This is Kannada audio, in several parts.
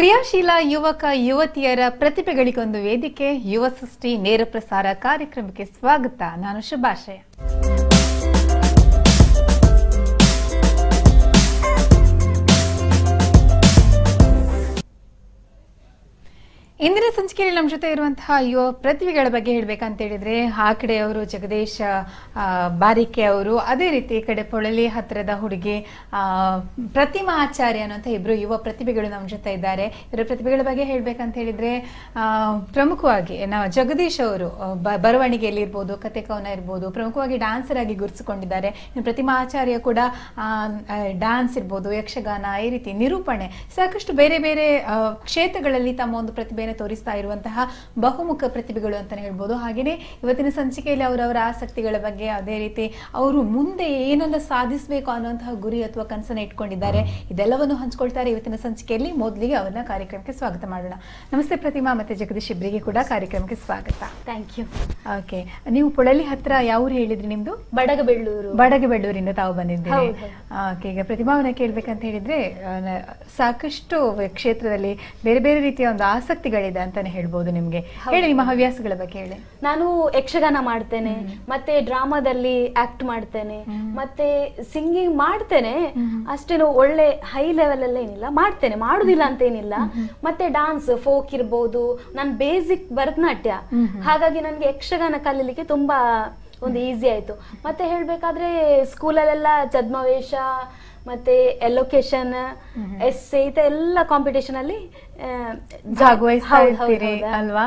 ಕ್ರಿಯಾಶೀಲ ಯುವಕ ಯುವತಿಯರ ಪ್ರತಿಭೆಗಳಿಗೊಂದು ವೇದಿಕೆ ಯುವ ಸೃಷ್ಟಿ ನೇರ ಪ್ರಸಾರ ಕಾರ್ಯಕ್ರಮಕ್ಕೆ ಸ್ವಾಗತ. ನಾನು ಶುಭಾಶಯ. ಇಂದಿನ ಸಂಚಿಕೆಯಲ್ಲಿ ನಮ್ಮ ಜೊತೆ ಇರುವಂತಹ ಯುವ ಪ್ರತಿಭೆಗಳ ಬಗ್ಗೆ ಹೇಳಬೇಕಂತ ಹೇಳಿದ್ರೆ ಆ ಕಡೆ ಅವರು ಜಗದೀಶ್ ಬಾರಿಕೆ ಅವರು, ಅದೇ ರೀತಿ ಈ ಕಡೆ ಪೊಳಲಿ ಹತ್ತಿರದ ಹುಡುಗಿ ಪ್ರತಿಮಾ ಆಚಾರ್ಯ ಅನ್ನುವಂಥ ಇಬ್ರು ಯುವ ಪ್ರತಿಭೆಗಳು ನಮ್ಮ ಜೊತೆ ಇದ್ದಾರೆ. ಇವರ ಪ್ರತಿಭೆಗಳ ಬಗ್ಗೆ ಹೇಳಬೇಕಂತ ಹೇಳಿದ್ರೆ ಪ್ರಮುಖವಾಗಿ ನಾವು ಜಗದೀಶ್ ಅವರು ಬರವಣಿಗೆಯಲ್ಲಿ ಇರ್ಬೋದು, ಕತೆ ಕವನ ಇರ್ಬೋದು, ಪ್ರಮುಖವಾಗಿ ಡ್ಯಾನ್ಸರ್ ಆಗಿ ಗುರುತಿಸಿಕೊಂಡಿದ್ದಾರೆ. ಪ್ರತಿಮಾ ಆಚಾರ್ಯ ಕೂಡ ಡ್ಯಾನ್ಸ್ ಇರ್ಬೋದು, ಯಕ್ಷಗಾನ, ಈ ರೀತಿ ನಿರೂಪಣೆ, ಸಾಕಷ್ಟು ಬೇರೆ ಬೇರೆ ಕ್ಷೇತ್ರಗಳಲ್ಲಿ ತಮ್ಮ ಒಂದು ಪ್ರತಿಭೆ ತೋರಿಸ್ತಾ ಇರುವಂತಹ ಬಹುಮುಖ ಪ್ರತಿಭೆಗಳು ಅಂತಾನೆ ಹೇಳ್ಬೋದು. ಹಾಗೆಯೇ ಇವತ್ತಿನ ಸಂಚಿಕೆಯಲ್ಲಿ ಅವರವರ ಆಸಕ್ತಿಗಳ ಬಗ್ಗೆ, ಅದೇ ರೀತಿ ಅವರು ಮುಂದೆ ಏನೆಲ್ಲ ಸಾಧಿಸಬೇಕು ಅನ್ನುವಂತಹ ಗುರಿ ಅಥವಾ ಕನಸನ್ನ ಇಟ್ಕೊಂಡಿದ್ದಾರೆ, ಇದೆಲ್ಲವನ್ನು ಹಂಚ್ಕೊಳ್ತಾರೆ ಇವತ್ತಿನ ಸಂಚಿಕೆಯಲ್ಲಿ. ಮೊದಲಿಗೆ ಅವರನ್ನ ಕಾರ್ಯಕ್ರಮಕ್ಕೆ ಸ್ವಾಗತ ಮಾಡೋಣ. ನಮಸ್ತೆ ಪ್ರತಿಮಾ ಮತ್ತೆ ಜಗದೀಶ್, ಇಬ್ಬರಿಗೆ ಕೂಡ ಕಾರ್ಯಕ್ರಮಕ್ಕೆ ಸ್ವಾಗತ. Thank you. ಓಕೆ, ನೀವು ಪೊಳಲಿ ಹತ್ರ ಯಾವ ಊರು ಹೇಳಿದ್ರಿ ನಿಮ್ದು? ಬಡಗಬೆಳ್ಳೂರು. ಬಡಗಬೆಳ್ಳೂರಿಂದ ತಾವು ಬಂದಿದ್ದೀರಿ. ಓಕೆ, ಈಗ ಪ್ರತಿಮಾವನ್ನ ಕೇಳ್ಬೇಕಂತ ಹೇಳಿದ್ರೆ ಸಾಕಷ್ಟು ಕ್ಷೇತ್ರದಲ್ಲಿ ಬೇರೆ ಬೇರೆ ರೀತಿಯ ಒಂದು ಆಸಕ್ತಿಗಳಿದೆ ಅಂತಾನೆ ಹೇಳ್ಬೋದು. ನಿಮ್ಗೆ ಹೇಳಿ, ನಿಮ್ಮ ಹವ್ಯಾಸಗಳ ಬಗ್ಗೆ ಹೇಳಿ. ನಾನು ಯಕ್ಷಗಾನ ಮಾಡ್ತೇನೆ, ಮತ್ತೆ ಡ್ರಾಮಾದಲ್ಲಿ ಆಕ್ಟ್ ಮಾಡ್ತೇನೆ, ಮತ್ತೆ ಸಿಂಗಿಂಗ್ ಮಾಡ್ತೇನೆ. ಅಷ್ಟೇನು ಒಳ್ಳೆ ಹೈ ಲೆವೆಲ್ ಎಲ್ಲ ಏನಿಲ್ಲ, ಮಾಡ್ತೇನೆ, ಮಾಡುದಿಲ್ಲ ಅಂತ ಏನಿಲ್ಲ. ಮತ್ತೆ ಡಾನ್ಸ್, ಫೋಕ್ ಇರ್ಬೋದು. ನಾನು ಬೇಸಿಕ್ ಭರತನಾಟ್ಯ, ಹಾಗಾಗಿ ನನ್ಗೆ ಯಕ್ಷಗಾನ ಕಲೀಲಿಕ್ಕೆ ತುಂಬಾ ಒಂದು ಈಸಿ ಆಯ್ತು. ಮತ್ತೆ ಹೇಳ್ಬೇಕಾದ್ರೆ ಸ್ಕೂಲಲ್ಲೆಲ್ಲ ಛದ್ಮವೇಷ ಮತ್ತೆ ಎಲೊಕೇಶನ್, ಎಸ್ಸೆ ಎಲ್ಲ ಕಾಂಪಿಟೇಷನ್ ಅಲ್ಲಿ ಭಾಗವಹಿಸ್ತಾ ಇರ್ತೀರಿ ಅಲ್ವಾ?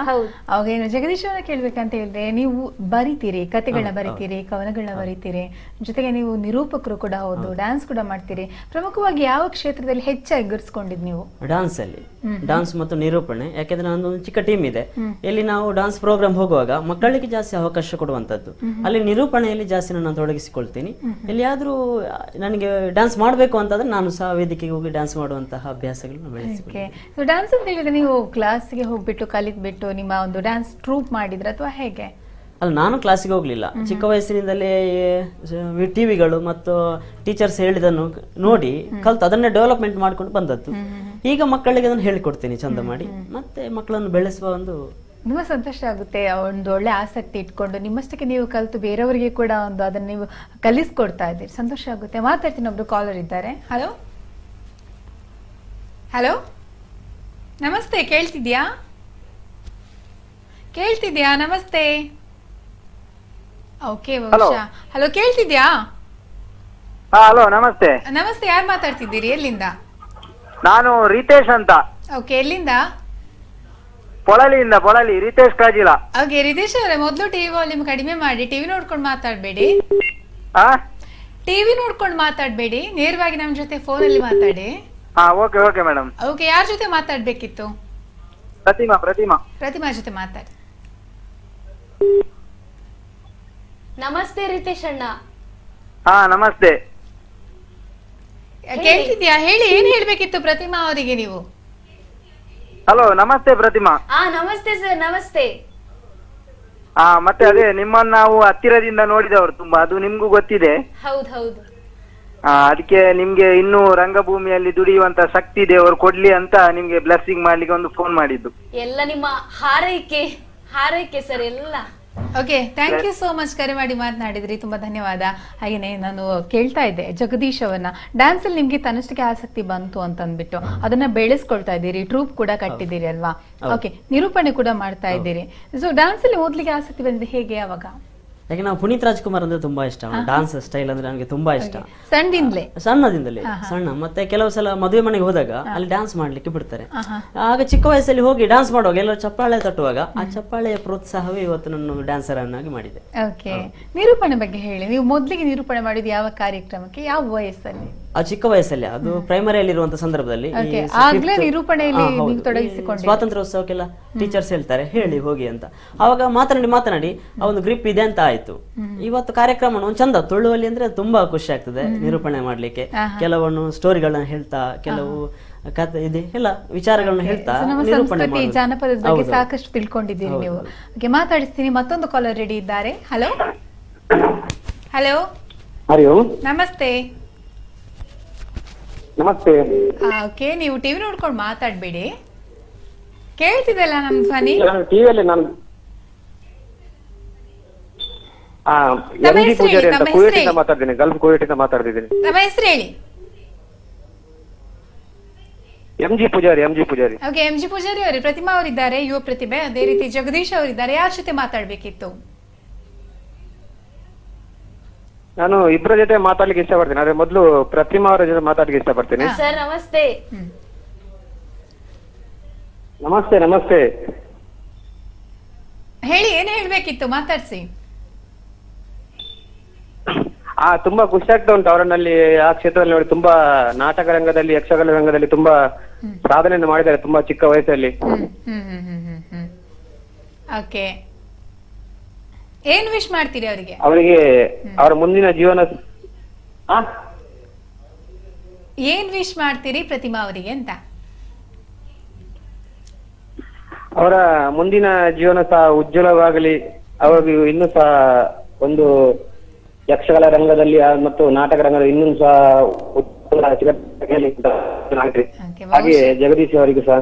ಅವಾಗೇನು ಜಗದೀಶ್ ಅವರ ಕೇಳ್ಬೇಕಂತ ಹೇಳಿದ್ರೆ, ನೀವು ಬರಿತೀರಿ, ಕತೆಗಳನ್ನ ಬರಿತೀರಿ, ಕವನಗಳನ್ನ ಬರಿತೀರಿ, ಜೊತೆಗೆ ನೀವು ನಿರೂಪಕರು ಕೂಡ ಹೌದು, ಡ್ಯಾನ್ಸ್ ಕೂಡ ಮಾಡ್ತೀರಿ. ಪ್ರಮುಖವಾಗಿ ಯಾವ ಕ್ಷೇತ್ರದಲ್ಲಿ ಹೆಚ್ಚಾಗಿ ಗುರುತಿಸ್ಕೊಂಡಿದ್ ನೀವು? ಡಾನ್ಸ್ ಅಲ್ಲಿ, ಡಾನ್ಸ್ ಮತ್ತು ನಿರೂಪಣೆ. ಯಾಕೆಂದ್ರೆ ನನ್ನೊಂದು ಚಿಕ್ಕ ಟೀಮ್ ಇದೆ, ಇಲ್ಲಿ ನಾವು ಡಾನ್ಸ್ ಪ್ರೋಗ್ರಾಮ್ ಹೋಗುವಾಗ ಮಕ್ಕಳಿಗೆ ಜಾಸ್ತಿ ಅವಕಾಶ ಕೊಡುವಂತದ್ದು, ಅಲ್ಲಿ ನಿರೂಪಣೆಯಲ್ಲಿ ಜಾಸ್ತಿ ನಾನು ತೊಡಗಿಸಿಕೊಳ್ತೀನಿ. ಎಲ್ಲಿಯಾದ್ರೂ ನನಗೆ ಡ್ಯಾನ್ಸ್ ಮಾಡಬೇಕು ಅಂತಂದ್ರೆ ನಾನು ಸಹ ವೇದಿಕೆಗೆ ಹೋಗಿ ಡ್ಯಾನ್ಸ್ ಮಾಡುವಂತಹ ಅಭ್ಯಾಸಗಳನ್ನು ಬೆಳೆಸಿಕೊಳ್ಳಿ. ಡ್ಯಾನ್ಸ್ ಅಂತ ಹೇಳಿದ್ರೆ ನೀವು ಕ್ಲಾಸ್ಗೆ ಹೋಗ್ಬಿಟ್ಟು ಕಲಿತ್ಬಿಟ್ಟು ನಿಮ್ಮ ಒಂದು ಡ್ಯಾನ್ಸ್ ಟ್ರೂಪ್ ಮಾಡಿದ್ರ ಅಥವಾ ಹೇಗೆ? ಅಲ್ಲ, ನಾನು ಕ್ಲಾಸಿಗೆ ಹೋಗ್ಲಿಲ್ಲ. ಚಿಕ್ಕ ವಯಸ್ಸಿನಿಂದಲೇ ಟಿವಿಗಳು ಮತ್ತು ಟೀಚರ್ಸ್ ಹೇಳಿದನ್ನು ನೋಡಿ ಕಲ್ತು ಅದನ್ನೇ ಡೆವಲಪ್ಮೆಂಟ್ ಮಾಡ್ಕೊಂಡು ಬಂದದ್ದು. ಈಗ ಮಕ್ಕಳಿಗೆ ಅದನ್ನು ಹೇಳಿಕೊಡ್ತೀನಿ ಚಂದ ಮಾಡಿ, ಮತ್ತೆ ಮಕ್ಕಳನ್ನು ಬೆಳೆಸುವ ಒಂದು ತುಂಬಾ ಸಂತೋಷ ಆಗುತ್ತೆ. ಒಂದು ಒಳ್ಳೆ ಆಸಕ್ತಿ ಇಟ್ಕೊಂಡು ನಿಮ್ಮಷ್ಟಕ್ಕೆ ನೀವು ಕಲಿತು ಬೇರೆಯವರಿಗೆ ಕೂಡ ಒಂದು ಅದನ್ನ ನೀವು ಕಲಿಸ್ಕೊಡ್ತಾ ಇದ್ದೀರಿ, ಸಂತೋಷ ಆಗುತ್ತೆ. ಮಾತಾಡ್ತೀನಿ, ಒಬ್ರು ಕಾಲರ್ ಇದ್ದಾರೆ. ಹಲೋ ಹಲೋ, ನಮಸ್ತೆ, ಕೇಳ್ತಿದ್ಯಾ? ಕೇಳ್ತಿದ್ಯಾ? ನಮಸ್ತೆ. Okay, hello, ಕೇಳ್ತಿದ್ಯಾ? ಹಲೋ, ನಮಸ್ತೆ. ನಮಸ್ತೆ, ಯಾರು ಮಾತಾಡ್ತಿದ್ದೀರಿ? ಎಲ್ಲಿಂದ? ನಾನು ರಿತೇಶ್ ಅಂತ. ಓಕೆ, ಎಲ್ಲಿಂದ? ಪೊಳಲಿಯಿಂದ. ಪೊಳಲಿ, ರಿತೇಶ್ ಕಾಜಿಲ. ಓಕೆ, ರಿತೇಶ್ ಅವರೇ, ಮೊದಲು ಟಿವಿ ವಾಲ್ಯೂಮ್ ಕಡಿಮೆ ಮಾಡಿ, ಟಿವಿ ನೋಡ್ಕೊಂಡು ಮಾತಾಡ್ಬೇಡಿ. ಟಿವಿ ನೋಡ್ಕೊಂಡು ಮಾತಾಡ್ಬೇಡಿ, ನೇರವಾಗಿ ನಮ್ ಜೊತೆ ಫೋನ್ ಅಲ್ಲಿ ಮಾತಾಡಿ. Okay okay madam. ಓಕೆ, ಯಾರ ಜೊತೆ ಮಾತಾಡ್ಬೇಕಿತ್ತು? ಪ್ರತಿಮಾ. ಪ್ರತಿಮಾ ಪ್ರತಿಮಾ ಜೊತೆ ಮಾತಾಡಿ. ನಮಸ್ತೆ ರಿತೇಶ್ ಅಣ್ಣ. ನಮಸ್ತೆ. ಕೇಳ್ತಿದ್ಯಾ? ಹೇಳಿ, ಏನ್ ಹೇಳ್ಬೇಕಿತ್ತು ಪ್ರತಿಮಾ ಅವರಿಗೆ ನೀವು? ಹಲೋ, ನಮಸ್ತೆ ಪ್ರತಿಮಾ. ನಮಸ್ತೆ ಸರ್, ನಮಸ್ತೆ. ಮತ್ತೆ ಅದೇ ನಿಮ್ಮನ್ನ ನಾವು ಹತ್ತಿರದಿಂದ ನೋಡಿದವರು ತುಂಬಾ, ಅದು ನಿಮ್ಗೂ ಗೊತ್ತಿದೆ. ಹೌದು ಹೌದು. ಅದಕ್ಕೆ ನಿಮ್ಗೆ ಇನ್ನೂ ರಂಗಭೂಮಿಯಲ್ಲಿ ದುಡಿಯುವಂತ ಶಕ್ತಿ ದೇವರು ಕೊಡ್ಲಿ ಅಂತ ನಿಮ್ಗೆ ಬ್ಲೆಸ್ಸಿಂಗ್ ಮಾಡ್ಲಿಕ್ಕೆ ಒಂದು ಫೋನ್ ಮಾಡಿದ್ದು. ಎಲ್ಲ ನಿಮ್ಮ ಹಾರೈಕೆ ಸರ್, ಎಲ್ಲ. Okay, thank you so much, ಕರೆ ಮಾಡಿ ಮಾತನಾಡಿದ್ರಿ, ತುಂಬಾ ಧನ್ಯವಾದ. ಹಾಗೇನೆ ನಾನು ಕೇಳ್ತಾ ಇದ್ದೆ ಜಗದೀಶ್ ಅವನ್ನ, ಡ್ಯಾನ್ಸ್ ಅಲ್ಲಿ ನಿಮ್ಗೆ ತನ್ನಷ್ಟಕ್ಕೆ ಆಸಕ್ತಿ ಬಂತು ಅಂತ ಅಂದ್ಬಿಟ್ಟು ಅದನ್ನ ಬೆಳೆಸ್ಕೊಳ್ತಾ ಇದ್ದೀರಿ, ಟ್ರೂಪ್ ಕೂಡ ಕಟ್ಟಿದ್ದೀರಿ ಅಲ್ವಾ? ಓಕೆ, ನಿರೂಪಣೆ ಕೂಡ ಮಾಡ್ತಾ ಇದ್ದೀರಿ. ಸೊ ಡ್ಯಾನ್ಸ್ ಅಲ್ಲಿ ಮೊದಲಿಗೆ ಆಸಕ್ತಿ ಬಂದಿದೆ ಹೇಗೆ, ಯಾವಾಗ? ಯಾಕೆ ನಾವು ಪುನೀತ್ ರಾಜ್ಕುಮಾರ್ ಅಂದ್ರೆ ತುಂಬಾ ಇಷ್ಟ, ಡಾನ್ಸ್ ಸ್ಟೈಲ್ ಅಂದ್ರೆ ನನಗೆ ತುಂಬಾ ಇಷ್ಟ. ಸಣ್ಣದಿಂದಲೇ ಸಣ್ಣ. ಮತ್ತೆ ಕೆಲವು ಸಲ ಮದುವೆ ಮನೆಗೆ ಹೋದಾಗ ಅಲ್ಲಿ ಡ್ಯಾನ್ಸ್ ಮಾಡ್ಲಿಕ್ಕೆ ಬಿಡ್ತಾರೆ. ಆಗ ಚಿಕ್ಕ ವಯಸ್ಸಲ್ಲಿ ಹೋಗಿ ಡ್ಯಾನ್ಸ್ ಮಾಡುವಾಗ ಎಲ್ಲರೂ ಚಪ್ಪಾಳೆ ತಟ್ಟುವಾಗ ಆ ಚಪ್ಪಾಳೆಯ ಪ್ರೋತ್ಸಾಹವೇ ಇವತ್ತು ನನ್ನ ಡ್ಯಾನ್ಸರ್ ಅನ್ನಾಗಿ ಮಾಡಿದೆ. ಓಕೆ, ನಿರೂಪಣೆ ಬಗ್ಗೆ ಹೇಳಿ. ನೀವು ಮೊದಲಿಗೆ ನಿರೂಪಣೆ ಮಾಡಿದ್ದು ಯಾವ ಕಾರ್ಯಕ್ರಮಕ್ಕೆ, ಯಾವ ವಯಸ್ಸಲ್ಲಿ? ಆ ಚಿಕ್ಕ ವಯಸ್ಸಲ್ಲಿ, ಅದು ಪ್ರೈಮರಿಯಲ್ಲಿ ಇರುವಂತ ಸಂದರ್ಭದಲ್ಲಿ ಸ್ವಾತಂತ್ರ್ಯೋತ್ಸವಕ್ಕೆಲ್ಲ ಟೀಚರ್ಸ್ ಹೇಳ್ತಾರೆ ಹೇಳಿ ಹೋಗಿ ಅಂತ. ಅವಾಗ ಮಾತನಾಡಿ ಆ ಒಂದು ಗ್ರಿಪ್ ಇದೆ ಅಂತ ಆಯ್ತು. ಇವತ್ತು ಕಾರ್ಯಕ್ರಮ ಒಂದು ಚಂದ ತುಳುವಲ್ಲಿ ಅಂದ್ರೆ ತುಂಬಾ ಖುಷಿ ಆಗ್ತದೆ ನಿರೂಪಣೆ ಮಾಡ್ಲಿಕ್ಕೆ. ಕೆಲವನ್ನು ಸ್ಟೋರಿಗಳನ್ನ ಹೇಳ್ತಾ, ಕೆಲವು ಕತೆ ಇದೆ ಎಲ್ಲ ವಿಚಾರಗಳನ್ನ ಹೇಳ್ತಾ ಸಂಸ್ಕೃತಿ ಜಾನಪದದ ಬಗ್ಗೆ ಸಾಕಷ್ಟು ತಿಳ್ಕೊಂಡಿದ್ದೀರಿ ನೀವು. ಮಾತಾಡಿಸ್ತೀನಿ, ಮತ್ತೊಂದು ಕಾಲರ್ ರೆಡಿ ಇದ್ದಾರೆ. ಹಲೋ ಹಲೋ, ನಮಸ್ತೆ. ನಮಸ್ತೆ. ಓಕೆ, ನೀವು ಟಿವಿ ನೋಡ್ಕೊಂಡು ಮಾತಾಡಬೇಡಿ. ಕೇಳ್ತಿದೆಲ್ಲ ನಮ್ ಧ್ವನಿ? ನಾನು ಟಿವಿಯಲ್ಲಿ ನಾನು ತಮ್ಮ ಎಂ ಜಿ ಹೆಸರು ಪೂಜಾರಿ ಹೇಳಿ, ಅಂತ ತಮ್ಮ ಕುವೈಟಿಂದ ಹೆಸರು ಮಾತಾಡ್ತೀನಿ, ಗಲ್ಫ್ ಕುವೈಟಿಂದ ಮಾತಾಡ್ತಿದ್ದೀನಿ. ನಮ್ಮ ಹೆಸರು ಹೇಳಿ. M G Pujari. Okay, M G Pujari ಅವರು, ಪ್ರತಿಮಾ ಅವರಿದ್ದಾರೆ, ಯುವ ಪ್ರತಿಭೆ, ಅದೇ ರೀತಿ ಜಗದೀಶ್ ಅವರಿದ್ದಾರೆ. ಯಾರ ಜೊತೆ ಮಾತಾಡ್ಬೇಕಿತ್ತು? ನಾನು ಇಬ್ಬರ ಜೊತೆ ಮಾತಾಡ್ಲಿಕ್ಕೆ ಇಷ್ಟಪಡ್ತೀನಿ, ಆದ್ರೆ ಮೊದಲು ಪ್ರತಿಮಾ ಅವರ ಜೊತೆ ಮಾತಾಡ್ಲಿಕ್ಕೆ ಇಷ್ಟಪಡ್ತೀನಿ. ಸರ್ ನಮಸ್ತೆ. ನಮಸ್ತೆ. ಹೇಳಿ, ಏನ್ ಹೇಳ್ಬೇಕಿತ್ತು, ಮಾತಾಡ್ಸಿ. ತುಂಬಾ ಖುಷಿ ಆಗ್ತಾ ಉಂಟು ಅವರನ್ನಲ್ಲಿ ಆ ಕ್ಷೇತ್ರದಲ್ಲಿ ನೋಡಿ. ತುಂಬಾ ನಾಟಕ ರಂಗದಲ್ಲಿ, ಯಕ್ಷಗಾನ ರಂಗದಲ್ಲಿ ತುಂಬಾ ಸಾಧನೆಯನ್ನು ಮಾಡಿದ್ದಾರೆ ತುಂಬಾ ಚಿಕ್ಕ ವಯಸ್ಸಲ್ಲಿ. ಓಕೆ, ಏನ್ ವಿಶ್ ಮಾಡ್ತೀರಿ ಅವರಿಗೆ? ಅವರ ಮುಂದಿನ ಜೀವನ ಏನ್ ವಿಶ್ ಮಾಡ್ತೀರಿ ಪ್ರತಿಮಾ ಅವರಿಗೆ ಅಂತ? ಅವರ ಮುಂದಿನ ಜೀವನ ಸಹ ಉಜ್ವಲವಾಗಲಿ, ಅವ್ರಿಗೆ ಇನ್ನೂ ಸಹ ಒಂದು ಯಕ್ಷಗಾನ ರಂಗದಲ್ಲಿ ಮತ್ತು ನಾಟಕ ರಂಗದಲ್ಲಿ ಇನ್ನೂ ಸಹ ಹಾಗೆ ಜಗದೀಶ್ ಅವರಿಗೂ ಸಹ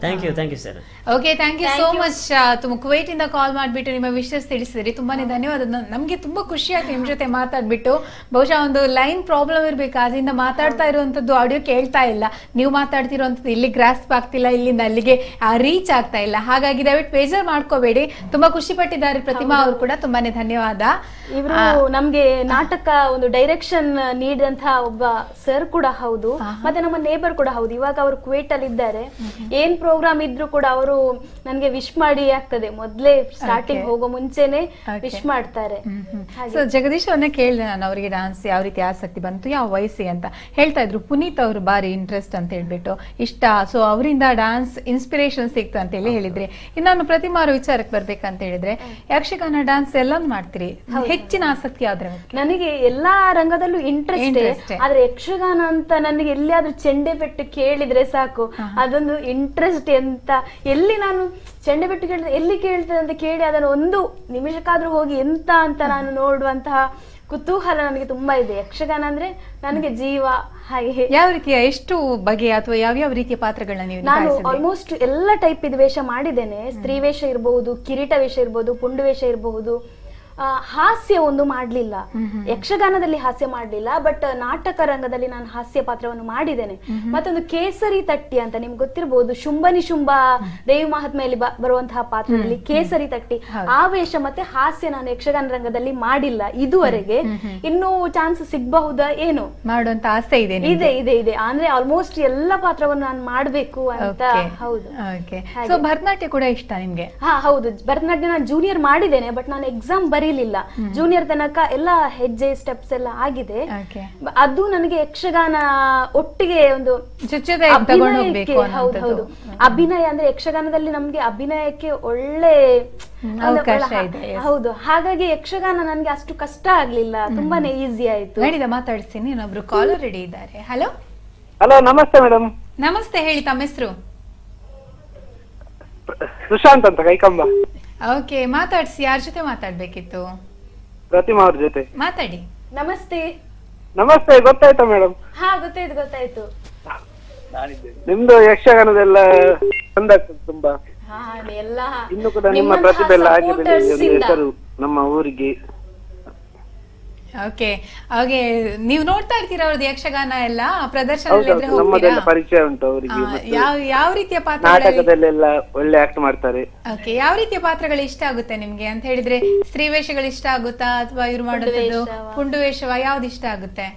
thank you sir. Okay, thank you so much. ತುಂಬ ಕುವೈಟಿಂದ ಕಾಲ್ ಮಾಡಿಬಿಟ್ಟು ನಿಮ್ಮ ವಿಷಸ್ ತಿಳಿಸಿದ್ರಿ, ತುಂಬಾನೇ ಧನ್ಯವಾದ. ನಮಗೆ ತುಂಬಾ ಖುಷಿ ಆಯ್ತು ನಿಮ್ಮ ಜೊತೆ ಮಾತಾಡ್ಬಿಟ್ಟು. ಬಹುಶಃ ಒಂದು ಲೈನ್ ಪ್ರಾಬ್ಲಮ್ ಇರ್ಬೇಕು, ಅದರಿಂದ ಮಾತಾಡ್ತಾ ಇರುವಂತದ್ದು ಆಡಿಯೋ ಕೇಳ್ತಾ ಇಲ್ಲ, ನೀವು ಮಾತಾಡ್ತಿರುವಂತದ್ದು ಇಲ್ಲಿ ಗ್ರಾಸ್ಪ್ ಆಗ್ತಿಲ್ಲ, ಇಲ್ಲಿಂದ ಅಲ್ಲಿಗೆ ರೀಚ್ ಆಗ್ತಾ ಇಲ್ಲ. ಹಾಗಾಗಿ ದಯವಿಟ್ಟು ಬೇಜಾರ್ ಮಾಡ್ಕೋಬೇಡಿ. ತುಂಬಾ ಖುಷಿ ಪಟ್ಟಿದ್ದಾರೆ ಪ್ರತಿಮಾ ಅವರು ಕೂಡ, ತುಂಬಾನೇ ಧನ್ಯವಾದ. ಇವರು ನಮ್ಗೆ ನಾಟಕ ಒಂದು ಡೈರೆಕ್ಷನ್ ನೀಡಿದಂತಹ ಒಬ್ಬ ಸರ್ ಕೂಡ ಹೌದು, ಮತ್ತೆ ನಮ್ಮ ನೇಬರ್ ಕೂಡ ಹೌದು. ಇವಾಗ ಅವರು ಕುವೈಟ್ ಅಲ್ಲಿ ಇದ್ದಾರೆ. ಏನ್ ಪ್ರೋಗ್ರಾಮ್ ಇದ್ರು ಕೂಡ ಅವರು ನನ್ಗೆ ವಿಶ್ ಮಾಡಿ ಆಗ್ತದೆ, ಮೊದ್ಲೇ ಸ್ಟಾರ್ಟಿಂಗ್ ಹೋಗೋ ಮುಂಚೆನೆ ವಿಶ್ ಮಾಡ್ತಾರೆ. ಸೊ ಜಗದೀಶ್ ಅವ್ರನ್ನ ಕೇಳಿದೆ ನಾನು, ಅವರಿಗೆ ಡಾನ್ಸ್ ಯಾವ ರೀತಿ ಆಸಕ್ತಿ ಬಂತು, ಯಾವ ವಯಸ್ಸಿಗೆ ಅಂತ ಹೇಳ್ತಾ ಇದ್ರು. ಪುನೀತ್ ಅವರು ಬಾರಿ ಇಂಟ್ರೆಸ್ಟ್ ಅಂತ ಹೇಳ್ಬಿಟ್ಟು ಇಷ್ಟ, ಸೊ ಅವರಿಂದ ಡಾನ್ಸ್ ಇನ್ಸ್ಪಿರೇಷನ್ ಸಿಕ್ತು ಅಂತ ಹೇಳಿ ಹೇಳಿದ್ರೆ. ಇನ್ನು ಪ್ರತಿಮಾ ಅವರ ವಿಚಾರಕ್ಕೆ ಬರ್ಬೇಕಂತ ಹೇಳಿದ್ರೆ, ಯಕ್ಷಗಾನ ಡಾನ್ಸ್ ಎಲ್ಲ ಮಾಡ್ತೀರಿ, ಹೆಚ್ಚಿನ ಆಸಕ್ತಿ ಯಾವ್ದ್ರ? ನನಗೆ ಎಲ್ಲಾ ರಂಗದಲ್ಲೂ ಇಂಟ್ರೆಸ್ಟ್, ಆದ್ರೆ ಯಕ್ಷಗಾನ ಅಂತ ನನಗೆ ಎಲ್ಲಿಯಾದ್ರೂ ಚೆಂಡೆ ಬೆಟ್ಟು ಕೇಳಿದ್ರೆ ಸಾಕು, ಅದೊಂದು ಇಂಟ್ರೆಸ್ಟ್ ಅಂತ. ಎಲ್ಲಿ ನಾನು ಚೆಂಡೆ ಬೆಟ್ಟು ಕೇಳಿದ್ರೆ ಎಲ್ಲಿ ಕೇಳ್ತದೆ ಅಂತ ಕೇಳಿ ಅದನ್ನು ಒಂದು ನಿಮಿಷಕ್ಕಾದ್ರೂ ಹೋಗಿ ಎಂತ ಅಂತ ನಾನು ನೋಡುವಂತಹ ಕುತೂಹಲ ನನಗೆ ತುಂಬಾ ಇದೆ. ಯಕ್ಷಗಾನ ಅಂದ್ರೆ ನನಗೆ ಜೀವ. ಹಾಗೆ ಯಾವ ರೀತಿಯ, ಎಷ್ಟು ಬಗೆಯ ಅಥವಾ ಯಾವ್ಯಾವ ರೀತಿಯ ಪಾತ್ರಗಳನ್ನ ನೀವು? ನಾನು ಆಲ್ಮೋಸ್ಟ್ ಎಲ್ಲ ಟೈಪ್ ಇದು ವೇಷ ಮಾಡಿದ್ದೇನೆ. ಸ್ತ್ರೀ ವೇಷ ಇರಬಹುದು, ಕಿರೀಟ ವೇಷ ಇರಬಹುದು, ಪುಂಡು ವೇಷ ಇರಬಹುದು. ಹಾಸ್ಯ ಒಂದು ಮಾಡ್ಲಿಲ್ಲ, ಯಕ್ಷಗಾನದಲ್ಲಿ ಹಾಸ್ಯ ಮಾಡ್ಲಿಲ್ಲ, ಬಟ್ ನಾಟಕ ರಂಗದಲ್ಲಿ ನಾನು ಹಾಸ್ಯ ಪಾತ್ರವನ್ನು ಮಾಡಿದ್ದೇನೆ. ಮತ್ತೊಂದು ಕೇಸರಿ ತಟ್ಟಿ ಅಂತ ನಿಮ್ಗೆ ಗೊತ್ತಿರಬಹುದು, ಶುಂಭನಿ ಶುಂಭ ದೇವಿ ಮಹಾತ್ಮೆಯಲ್ಲಿ ಬರುವಂತಹ ಪಾತ್ರದಲ್ಲಿ ಕೇಸರಿ ತಟ್ಟಿ, ಆ ವೇಷ ಮತ್ತೆ ಹಾಸ್ಯ ನಾನು ಯಕ್ಷಗಾನ ರಂಗದಲ್ಲಿ ಮಾಡಿಲ್ಲ ಇದುವರೆಗೆ. ಇನ್ನೂ ಚಾನ್ಸ್ ಸಿಗಬಹುದಾ ಏನೋ, ಮಾಡುವಂತ ಆಸೆ ಇದೆ? ಇದೆ. ಅಂದ್ರೆ ಆಲ್ಮೋಸ್ಟ್ ಎಲ್ಲ ಪಾತ್ರವನ್ನು ನಾನು ಮಾಡ್ಬೇಕು ಅಂತ. ಹೌದು. ಸೊ ಭರತನಾಟ್ಯ ಕೂಡ ಇಷ್ಟ ನಿಮ್ಗೆ? ಹೌದು, ಭರತನಾಟ್ಯ ನಾನು ಜೂನಿಯರ್ ಮಾಡಿದ್ದೇನೆ, ಬಟ್ ನಾನು ಎಕ್ಸಾಮ್ ಬರೀಲಿಲ್ಲ. ಜೂನಿಯರ್ ತನಕ ಎಲ್ಲ ಹೆಜ್ಜೆ ಸ್ಟೆಪ್ಸ್ ಎಲ್ಲ ಆಗಿದೆ. ಅದು ನನಗೆ ಯಕ್ಷಗಾನ ಒಟ್ಟಿಗೆ ಒಂದು ಹೌದು ಅಭಿನಯ ಅಂದ್ರೆ ಯಕ್ಷಗಾನದಲ್ಲಿ ನಮ್ಗೆ ಅಭಿನಯಕ್ಕೆ ಒಳ್ಳೆ ಅವಕಾಶ ಇದೆ. ಹೌದು, ಹಾಗಾಗಿ ಯಕ್ಷಗಾನ ನನ್ಗೆ ಅಷ್ಟು ಕಷ್ಟ ಆಗ್ಲಿಲ್ಲ, ತುಂಬಾನೇ ಈಸಿ ಆಯ್ತು. ನಡೀದ ಮಾತಾಡ್ತೀನಿ, ಇನ್ನೊಬ್ರು ಕಾಲರ್ ರೆಡಿ ಇದ್ದಾರೆ. ಹಲೋ. ನಮಸ್ತೆ ಮೇಡಮ್. ನಮಸ್ತೆ, ಹೇಳಿ ತಮ್ಮ ಹೆಸರು? ಸುಶಾಂತ್ ಅಂತ, ಕೈಕಂಬ. ಓಕೆ, ಮಾತಾಡ್ಸಿ. ಯಾರ ಜೊತೆ ಮಾತಾಡ್ಬೇಕಿತ್ತು? ಪ್ರತಿಮಾ ಅವ್ರ ಜೊತೆ ಮಾತಾಡಿ. ನಮಸ್ತೆ. ಗೊತ್ತಾಯ್ತಾ ಮೇಡಮ್? ಗೊತ್ತಾಯ್ತು. ನಿಮ್ದು ಯಕ್ಷಗಾನದೆಲ್ಲ ಚಂದ ಆಗ್ತದೆ ತುಂಬಾ. ಇನ್ನು ಕೂಡ ನಿಮ್ಮ ಪ್ರತಿಭೆ ಎಲ್ಲ ಆಗಿದೆ, ಹೆಸರು ನಮ್ಮ ಊರಿಗೆ. ಓಕೆ, ಹಾಗೆ ನೀವು ನೋಡ್ತಾ ಇರ್ತೀರಾ ಅವ್ರದ್ದು ಯಕ್ಷಗಾನ ಎಲ್ಲ ಪ್ರದರ್ಶನ? ನಮ್ಮದೆಲ್ಲ ಪರಿಚಯ ಉಂಟು ಅವರಿಗೆ. ಯಾವ ರೀತಿಯ ಪಾತ್ರ? ನಾಟಕದಲ್ಲೆಲ್ಲ ಒಳ್ಳೆ ಆಕ್ಟ್ ಮಾಡ್ತಾರೆ. ಓಕೆ, ಯಾವ ರೀತಿಯ ಪಾತ್ರಗಳು ಇಷ್ಟ ಆಗುತ್ತೆ ನಿಮ್ಗೆ ಅಂತ ಹೇಳಿದ್ರೆ? ಸ್ತ್ರೀ ವೇಷಗಳು ಇಷ್ಟ ಆಗುತ್ತಾ ಅಥವಾ ಇವ್ರು ಮಾಡೋದು ಪುಂಡು ವೇಷವ, ಯಾವ್ದು ಇಷ್ಟ ಆಗುತ್ತೆ?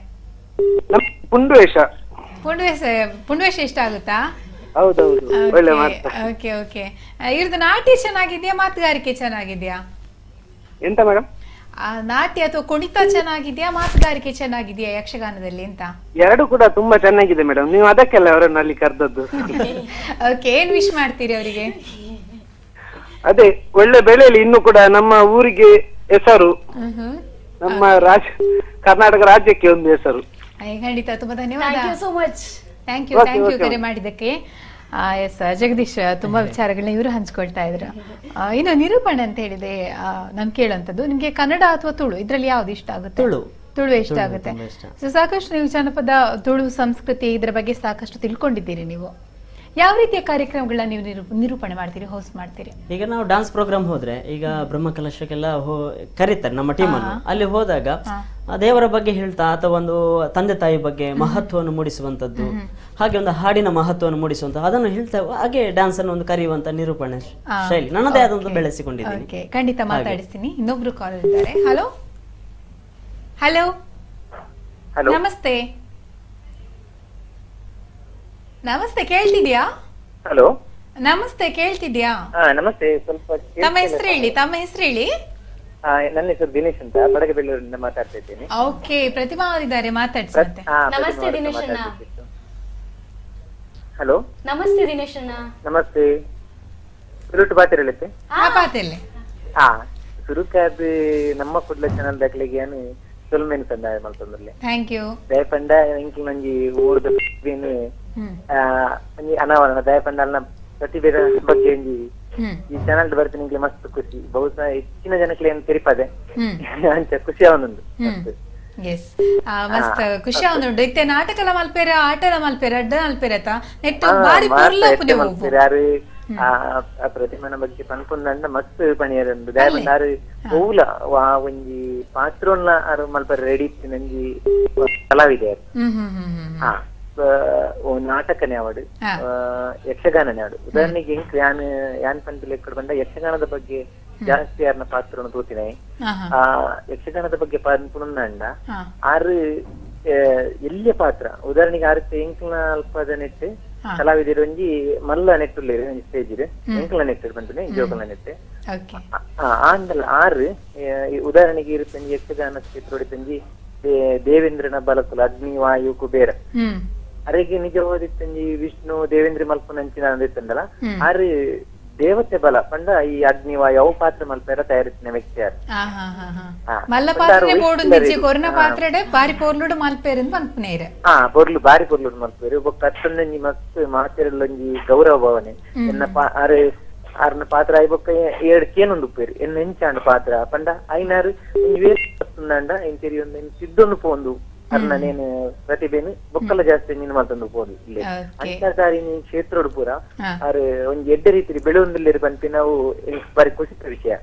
ಪುಂಡು ವೇಷ ಇಷ್ಟ ಆಗುತ್ತಾ? ಹೌದೌದು, ಒಳ್ಳೆ ಮಾತು. ಓಕೆ ಓಕೆ, ಇವ್ರದ್ದು ನಾಟ್ಯ ಚೆನ್ನಾಗಿದ್ಯಾ, ಮಾತುಗಾರಿಕೆ ಚೆನ್ನಾಗಿದ್ಯಾ? ಎಂತ ಮೇಡಮ್? ನಾಟ್ಯ ಅಥವಾ ಕುಣಿತ ಚೆನ್ನಾಗಿದ್ಯಾ, ಮಾತುಗಾರಿಕೆ ಚೆನ್ನಾಗಿದ್ಯಾ ಯಕ್ಷಗಾನದಲ್ಲಿ ಅಂತ? ಎರಡು ಕೂಡ ತುಂಬಾ ಚೆನ್ನಾಗಿದೆ ಮೇಡಮ್, ನೀವು ಅದಕ್ಕೆಲ್ಲ ಅವರನ್ನು ಅಲ್ಲಿ ಕರೆದದ್ದು. ಓಕೆ, ಏನ್ ವಿಶ್ ಮಾಡ್ತೀರಿ ಅವರಿಗೆ? ಅದೇ ಒಳ್ಳೆ ಬೆಳೆಯಲ್ಲಿ ಇನ್ನು ಕೂಡ ನಮ್ಮ ಊರಿಗೆ ಹೆಸರು, ನಮ್ಮ ಕರ್ನಾಟಕ ರಾಜ್ಯಕ್ಕೆ ಒಂದು ಹೆಸರು. ಖಂಡಿತ, ತುಂಬಾ ಧನ್ಯವಾದ. ಥ್ಯಾಂಕ್ ಯು ಕರೆ ಮಾಡಿದ್ದಕ್ಕೆ. ಎಸ್, ಜಗದೀಶ್ ತುಂಬಾ ವಿಚಾರಗಳನ್ನ ಇವರು ಹಂಚ್ಕೊಳ್ತಾ ಇದ್ರು. ಇನ್ನು ನಿರೂಪಣೆ ಅಂತ ಹೇಳಿದೆ ನಾನು ಕೇಳುವಂತದ್ದು, ನಿಮ್ಗೆ ಕನ್ನಡ ಅಥವಾ ತುಳು ಇದ್ರಲ್ಲಿ ಯಾವ್ದು ಇಷ್ಟ ಆಗುತ್ತೆ? ತುಳು ಇಷ್ಟ ಆಗುತ್ತೆ. ಸೊ ಸಾಕಷ್ಟು ನೀವು ಜನಪದ ತುಳು ಸಂಸ್ಕೃತಿ ಇದ್ರ ಬಗ್ಗೆ ಸಾಕಷ್ಟು ತಿಳ್ಕೊಂಡಿದ್ದೀರಿ ನೀವು. ಯಾವ ರೀತಿಯ ಕಾರ್ಯಕ್ರಮಗಳನ್ನ ನೀವು ನಿರೂಪಣೆ ಮಾಡ್ತೀರಿ, ಹೋಸ್ಟ್ ಮಾಡ್ತೀರಿ? ಈಗ ನಾವು ಡಾನ್ಸ್ ಪ್ರೋಗ್ರಾಮ್ ಹೋದ್ರೆ, ಈಗ ಬ್ರಹ್ಮಕಲಶಕ್ಕೆಲ್ಲ ಕರೀತಾರೆ ನಮ್ಮ ಟೀಮ್ ಅನ್ನು. ಅಲ್ಲಿ ಹೋದಾಗ ದೇವರ ಬಗ್ಗೆ ಹೇಳ್ತಾ ಅಥವಾ ಒಂದು ತಂದೆ ತಾಯಿ ಬಗ್ಗೆ ಮಹತ್ವವನ್ನು ಮೂಡಿಸುವಂತದ್ದು, ಹಾಗೆ ಒಂದು ಹಾಡಿನ ಮಹತ್ವವನ್ನು ಮೂಡಿಸುವಂತ ಅದನ್ನು ಹೇಳ್ತಾ ಹಾಗೆ ಡ್ಯಾನ್ಸ್ ಅನ್ನು ಒಂದು ಕರೆಯುವಂತ ನಿರೂಪಣೆ ಶೈಲಿ ನನ್ನದೇ ಆದಂತ ಬೆಳೆಸಿಕೊಂಡಿದ್ದೀನಿ. ಖಂಡಿತ ಮಾತಾಡಿಸ್ತೀನಿ. ಇನ್ನೊಬ್ರು ಕಾಲ್ ಇದ್ದಾರೆ. ಹಲೋ ಹಲೋ ನಮಸ್ತೆ. ನಮಸ್ತೆ, ಕೇಳ್ತಿದ್ಯಾ? ಹಲೋ ನಮಸ್ತೆ, ಕೇಳ್ತಿದ್ಯಾ? ನಮಸ್ತೆ. ಸ್ವಲ್ಪ ತಮ್ಮ ಹೆಸರು ಹೇಳಿ. ನನ್ನ ಹೆಸರು ದಿನೇಶ್ ಅಂತ, ಬಡಗಬೆಳ್ಳೂರಿಂದ ಮಾತಾಡ್ತಾ ಇದ್ದೀನಿ. ಓಕೆ, ಪ್ರತಿಮಾ ಅವರಿದ್ದಾರೆ, ಮಾತಾಡ್ಸಂತೆ. ನಮಸ್ತೆ ದಿನೇಶ್ ಅಣ್ಣ. ಹಲೋ ನಮಸ್ತೆ ದಿನೇಶ್ ಅಣ್ಣ. ನಮಸ್ತೆ. ಸುರುಟ್ ಬಾತಿರಲಿತ್ತೆ ಪಾತೆಲ್ಲೆ ಸುರುಕಾದ ನಮ್ಮ ಕುಡ್ಲ ಚಾನಲ್ ದಾಖಲೆಗೆ ಏನು ಸೊಲ್ಮೇನು ಸಂದಾಯ ಮಾಡ್ತಂದ್ರಲ್ಲ. Thank you. ದಯಪಂಡ ಇಂಕಿ ಮಂಜಿ ಊರ್ದ ಅನಾವರಣ ದಯಪಂಡಲ್ನ ಪ್ರತಿಭೆದ ಬಗ್ಗೆ ಈ ಚಾನಲ್ ಬರ್ತೀನಿ ಮಸ್ತ್ ಖುಷಿ. ಬಹುಶಃ ಹೆಚ್ಚಿನ ಜನಕ್ಕೆ ಏನು ತೆರಿಪದೆ ಅಂಚ ಖುಷಿ ಅವನೊಂದು ಎಸ್ ಮಸ್ತ್ ಖುಷಿ ಅವನುಂಡು. ಇತ್ತೆ ನಾಟಕಲ ಮಲ್ಪೇರ, ಆಟಲ ಮಲ್ಪೇರ, ಅಡ್ಡ ಮಲ್ಪೇರತ ನೆಟ್ಟು ಬಾರಿ ಪುರ್ಲ ಯಾರು ಆ ಪ್ರತಿಮನ ಬಗ್ಗೆ ಪನ್ಪುಂದಂಡ ಮಸ್ತ್ ಪಣಿಯರಂದು ದಯಪಂಡ ಪೂಲ ಒಂಜಿ ಪಾತ್ರೋನ್ನ ಆರು ಮಲ್ಪರ ರೆಡಿ ನಂಜಿ ಕಲಾವಿದೆ ನಾಟಕನೇ ಆವಡು, ಯಕ್ಷಗಾನನೇ ಆವಡು. ಉದಾಹರಣೆಗೆ ಯಾನ್ ಪಂಚಲಿ ಎಕ್ಕಡ ಬಂದ ಯಕ್ಷಗಾನದ ಬಗ್ಗೆ ಜಾಸ್ತಿ ಯಾರನ್ನ ಪಾತ್ರವನ್ನು ತೋತಿನೇ ಆ ಯಕ್ಷಗಾನದ ಬಗ್ಗೆ ಪನ್ಪುಂದಂಡ ಆರು ಎಲ್ಲಿಯ ಪಾತ್ರ ಉದಾಹರಣೆಗೆ ಆರು ಎಂಕ್ಲ ಅಲ್ಪದ ನೆಟ್ಟು ಕಲಾವಿದರು ಒಂಜಿ ಮಲ್ಲ ನೆಟ್ಟುಲ್ಲೇರು ಒಂಜಿ ಸ್ಟೇಜ್ ಎಂಕ್ಲ ನೆಟ್ಟು ಬಂತು ಜೋಕಲ್ನ ನೆಟ್ಟು ಆಂಡಲ್ ಆರು ಉದಾಹರಣೆಗೆ ಇರುತ್ತಂಜಿ ಯಕ್ಷಗಾನ ಕ್ಷೇತ್ರ ದೇವೇಂದ್ರನ ಬಲಕುಲ ಅಗ್ನಿ ವಾಯು ಕುಬೇರ ಅರೆಗೆ ನಿಜವಾದಿತ್ತಂಜಿ ವಿಷ್ಣು ದೇವೇಂದ್ರ ಮಲ್ಪನಂಚಿನ ಅಂದಿತ್ತಂದಲ್ಲ ಆರು ದೇವತೆ ಬಲ ಪಂಡ ಈ ಅಗ್ನಿ ವಾಯು ಅವು ಪಾತ್ರ ಮಲ್ಪೇರ ತಯಾರಿಸಿನ ವ್ಯಕ್ತಿ ಯಾರು ಮಲ್ಲ ಪಾತ್ರನೆ ಬೋಡು ನಿಜ ಕೊರ್ನ ಪಾತ್ರಡೆ ಬಾರಿ ಪೋರ್ಲುಡು ಮಲ್ಪೇರು ಮಲ್ಪನೇರೆ ಪೊರ್ಲು ಬಾರಿ ಪೊರ್ಲುಡು ಮಲ್ಪೇರು ಒಬ್ಬ ಕತ್ತೊಂದೊಂಜಿ ಮಸ್ತ್ ಮಾತೆರಲ್ಲೊಂಜಿ ಗೌರವ ಭಾವನೆ ಎನ್ನ ಆರ್ನ ಪಾತ್ರ ಐಬೊಕ್ಕ ಏಡ್ಕೇನೊಂದು ಉಪ್ಪೇರು ಎನ್ನ ಎಂಚಾಂಡ ಪಾತ್ರ ಪಂಡ ಐನಾರು ವೇರ್ಂಡ ಇಂತೆರಿ ಒಂದು ಸಿದ್ದೊಂದು ಪೋಂದು ಅರ್ನ ನೇನು ಪ್ರತಿಭೆನು ಬೊಕ್ಕಲ ಜಾಸ್ತಿ ನೀನು ಮಾತೊಂದು ಪೋದು ಇಲ್ಲಿ ಅಂತಾರಿ ನೀನ್ ಕ್ಷೇತ್ರ ಪೂರ ಆರು ಒಂದ್ ಎಡ್ಡೆ ರೀತಿ ಬೆಳೆಯೊಂದಿಲ್ಲ ಬಂತು ನಾವು ಬಾರಿ ಖುಷಿತ ವಿಷಯ.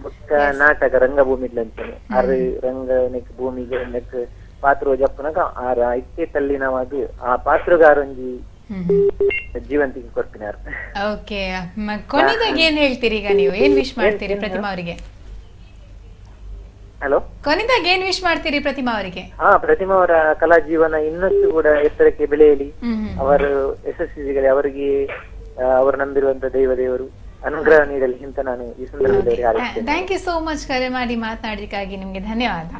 ಬೊಕ್ಕ ನಾಟಕ ರಂಗಭೂಮಿ ಅಂತಾನೆ ಆರು ರಂಗ ನೆಕ್ ಭೂಮಿಗೆ ನೆಕ್ ಪಾತ್ರ ಜಪ್ಪನಾಗ ಆರ ಇತ್ತೆ ತಲ್ಲಿ ನಾವು ಅದು ಆ ಪಾತ್ರಗಾರೊಂಜಿ ಜೀವಂತಿಗೆ ಕೊಡ್ತಿನಾರ. ಓಕೆ, ಕೊನೆದಾಗ ಏನ್ ಹೇಳ್ತೀರಿ ಈಗ ನೀವು? ಏನ್ ವಿಶ್ ಮಾಡ್ತೀರಿ ಪ್ರತಿಮಾ ಅವರಿಗೆ? ಹಲೋ, ಕೊನೆದಾಗ ಏನ್ ವಿಶ್ ಮಾಡ್ತೀರಿ ಪ್ರತಿಮಾ ಅವರಿಗೆ? ಪ್ರತಿಮಾ ಅವರ ಕಲಾ ಜೀವನ ಇನ್ನಷ್ಟು ಕೂಡ ಎತ್ತರಕ್ಕೆ ಬೆಳೆಯಲಿ, ಅವರು ಯಶಸ್ವಿಗಳೇ, ಅವರಿಗೆ ಅವರು ನಂಬಿರುವಂತ ದೇವರು ಅನುಗ್ರಹ ನೀಡಲಿ ಅಂತ ನಾನು ಈ ಸಂದರ್ಭದಲ್ಲಿ ಹಾರೈಸ್ತೇನೆ. ಥ್ಯಾಂಕ್ ಯು ಸೋ ಮಚ್ ಕರೆ ಮಾಡಿ ಮಾತನಾಡಿದಕ್ಕಾಗಿ ನಿಮ್ಗೆ ಧನ್ಯವಾದ.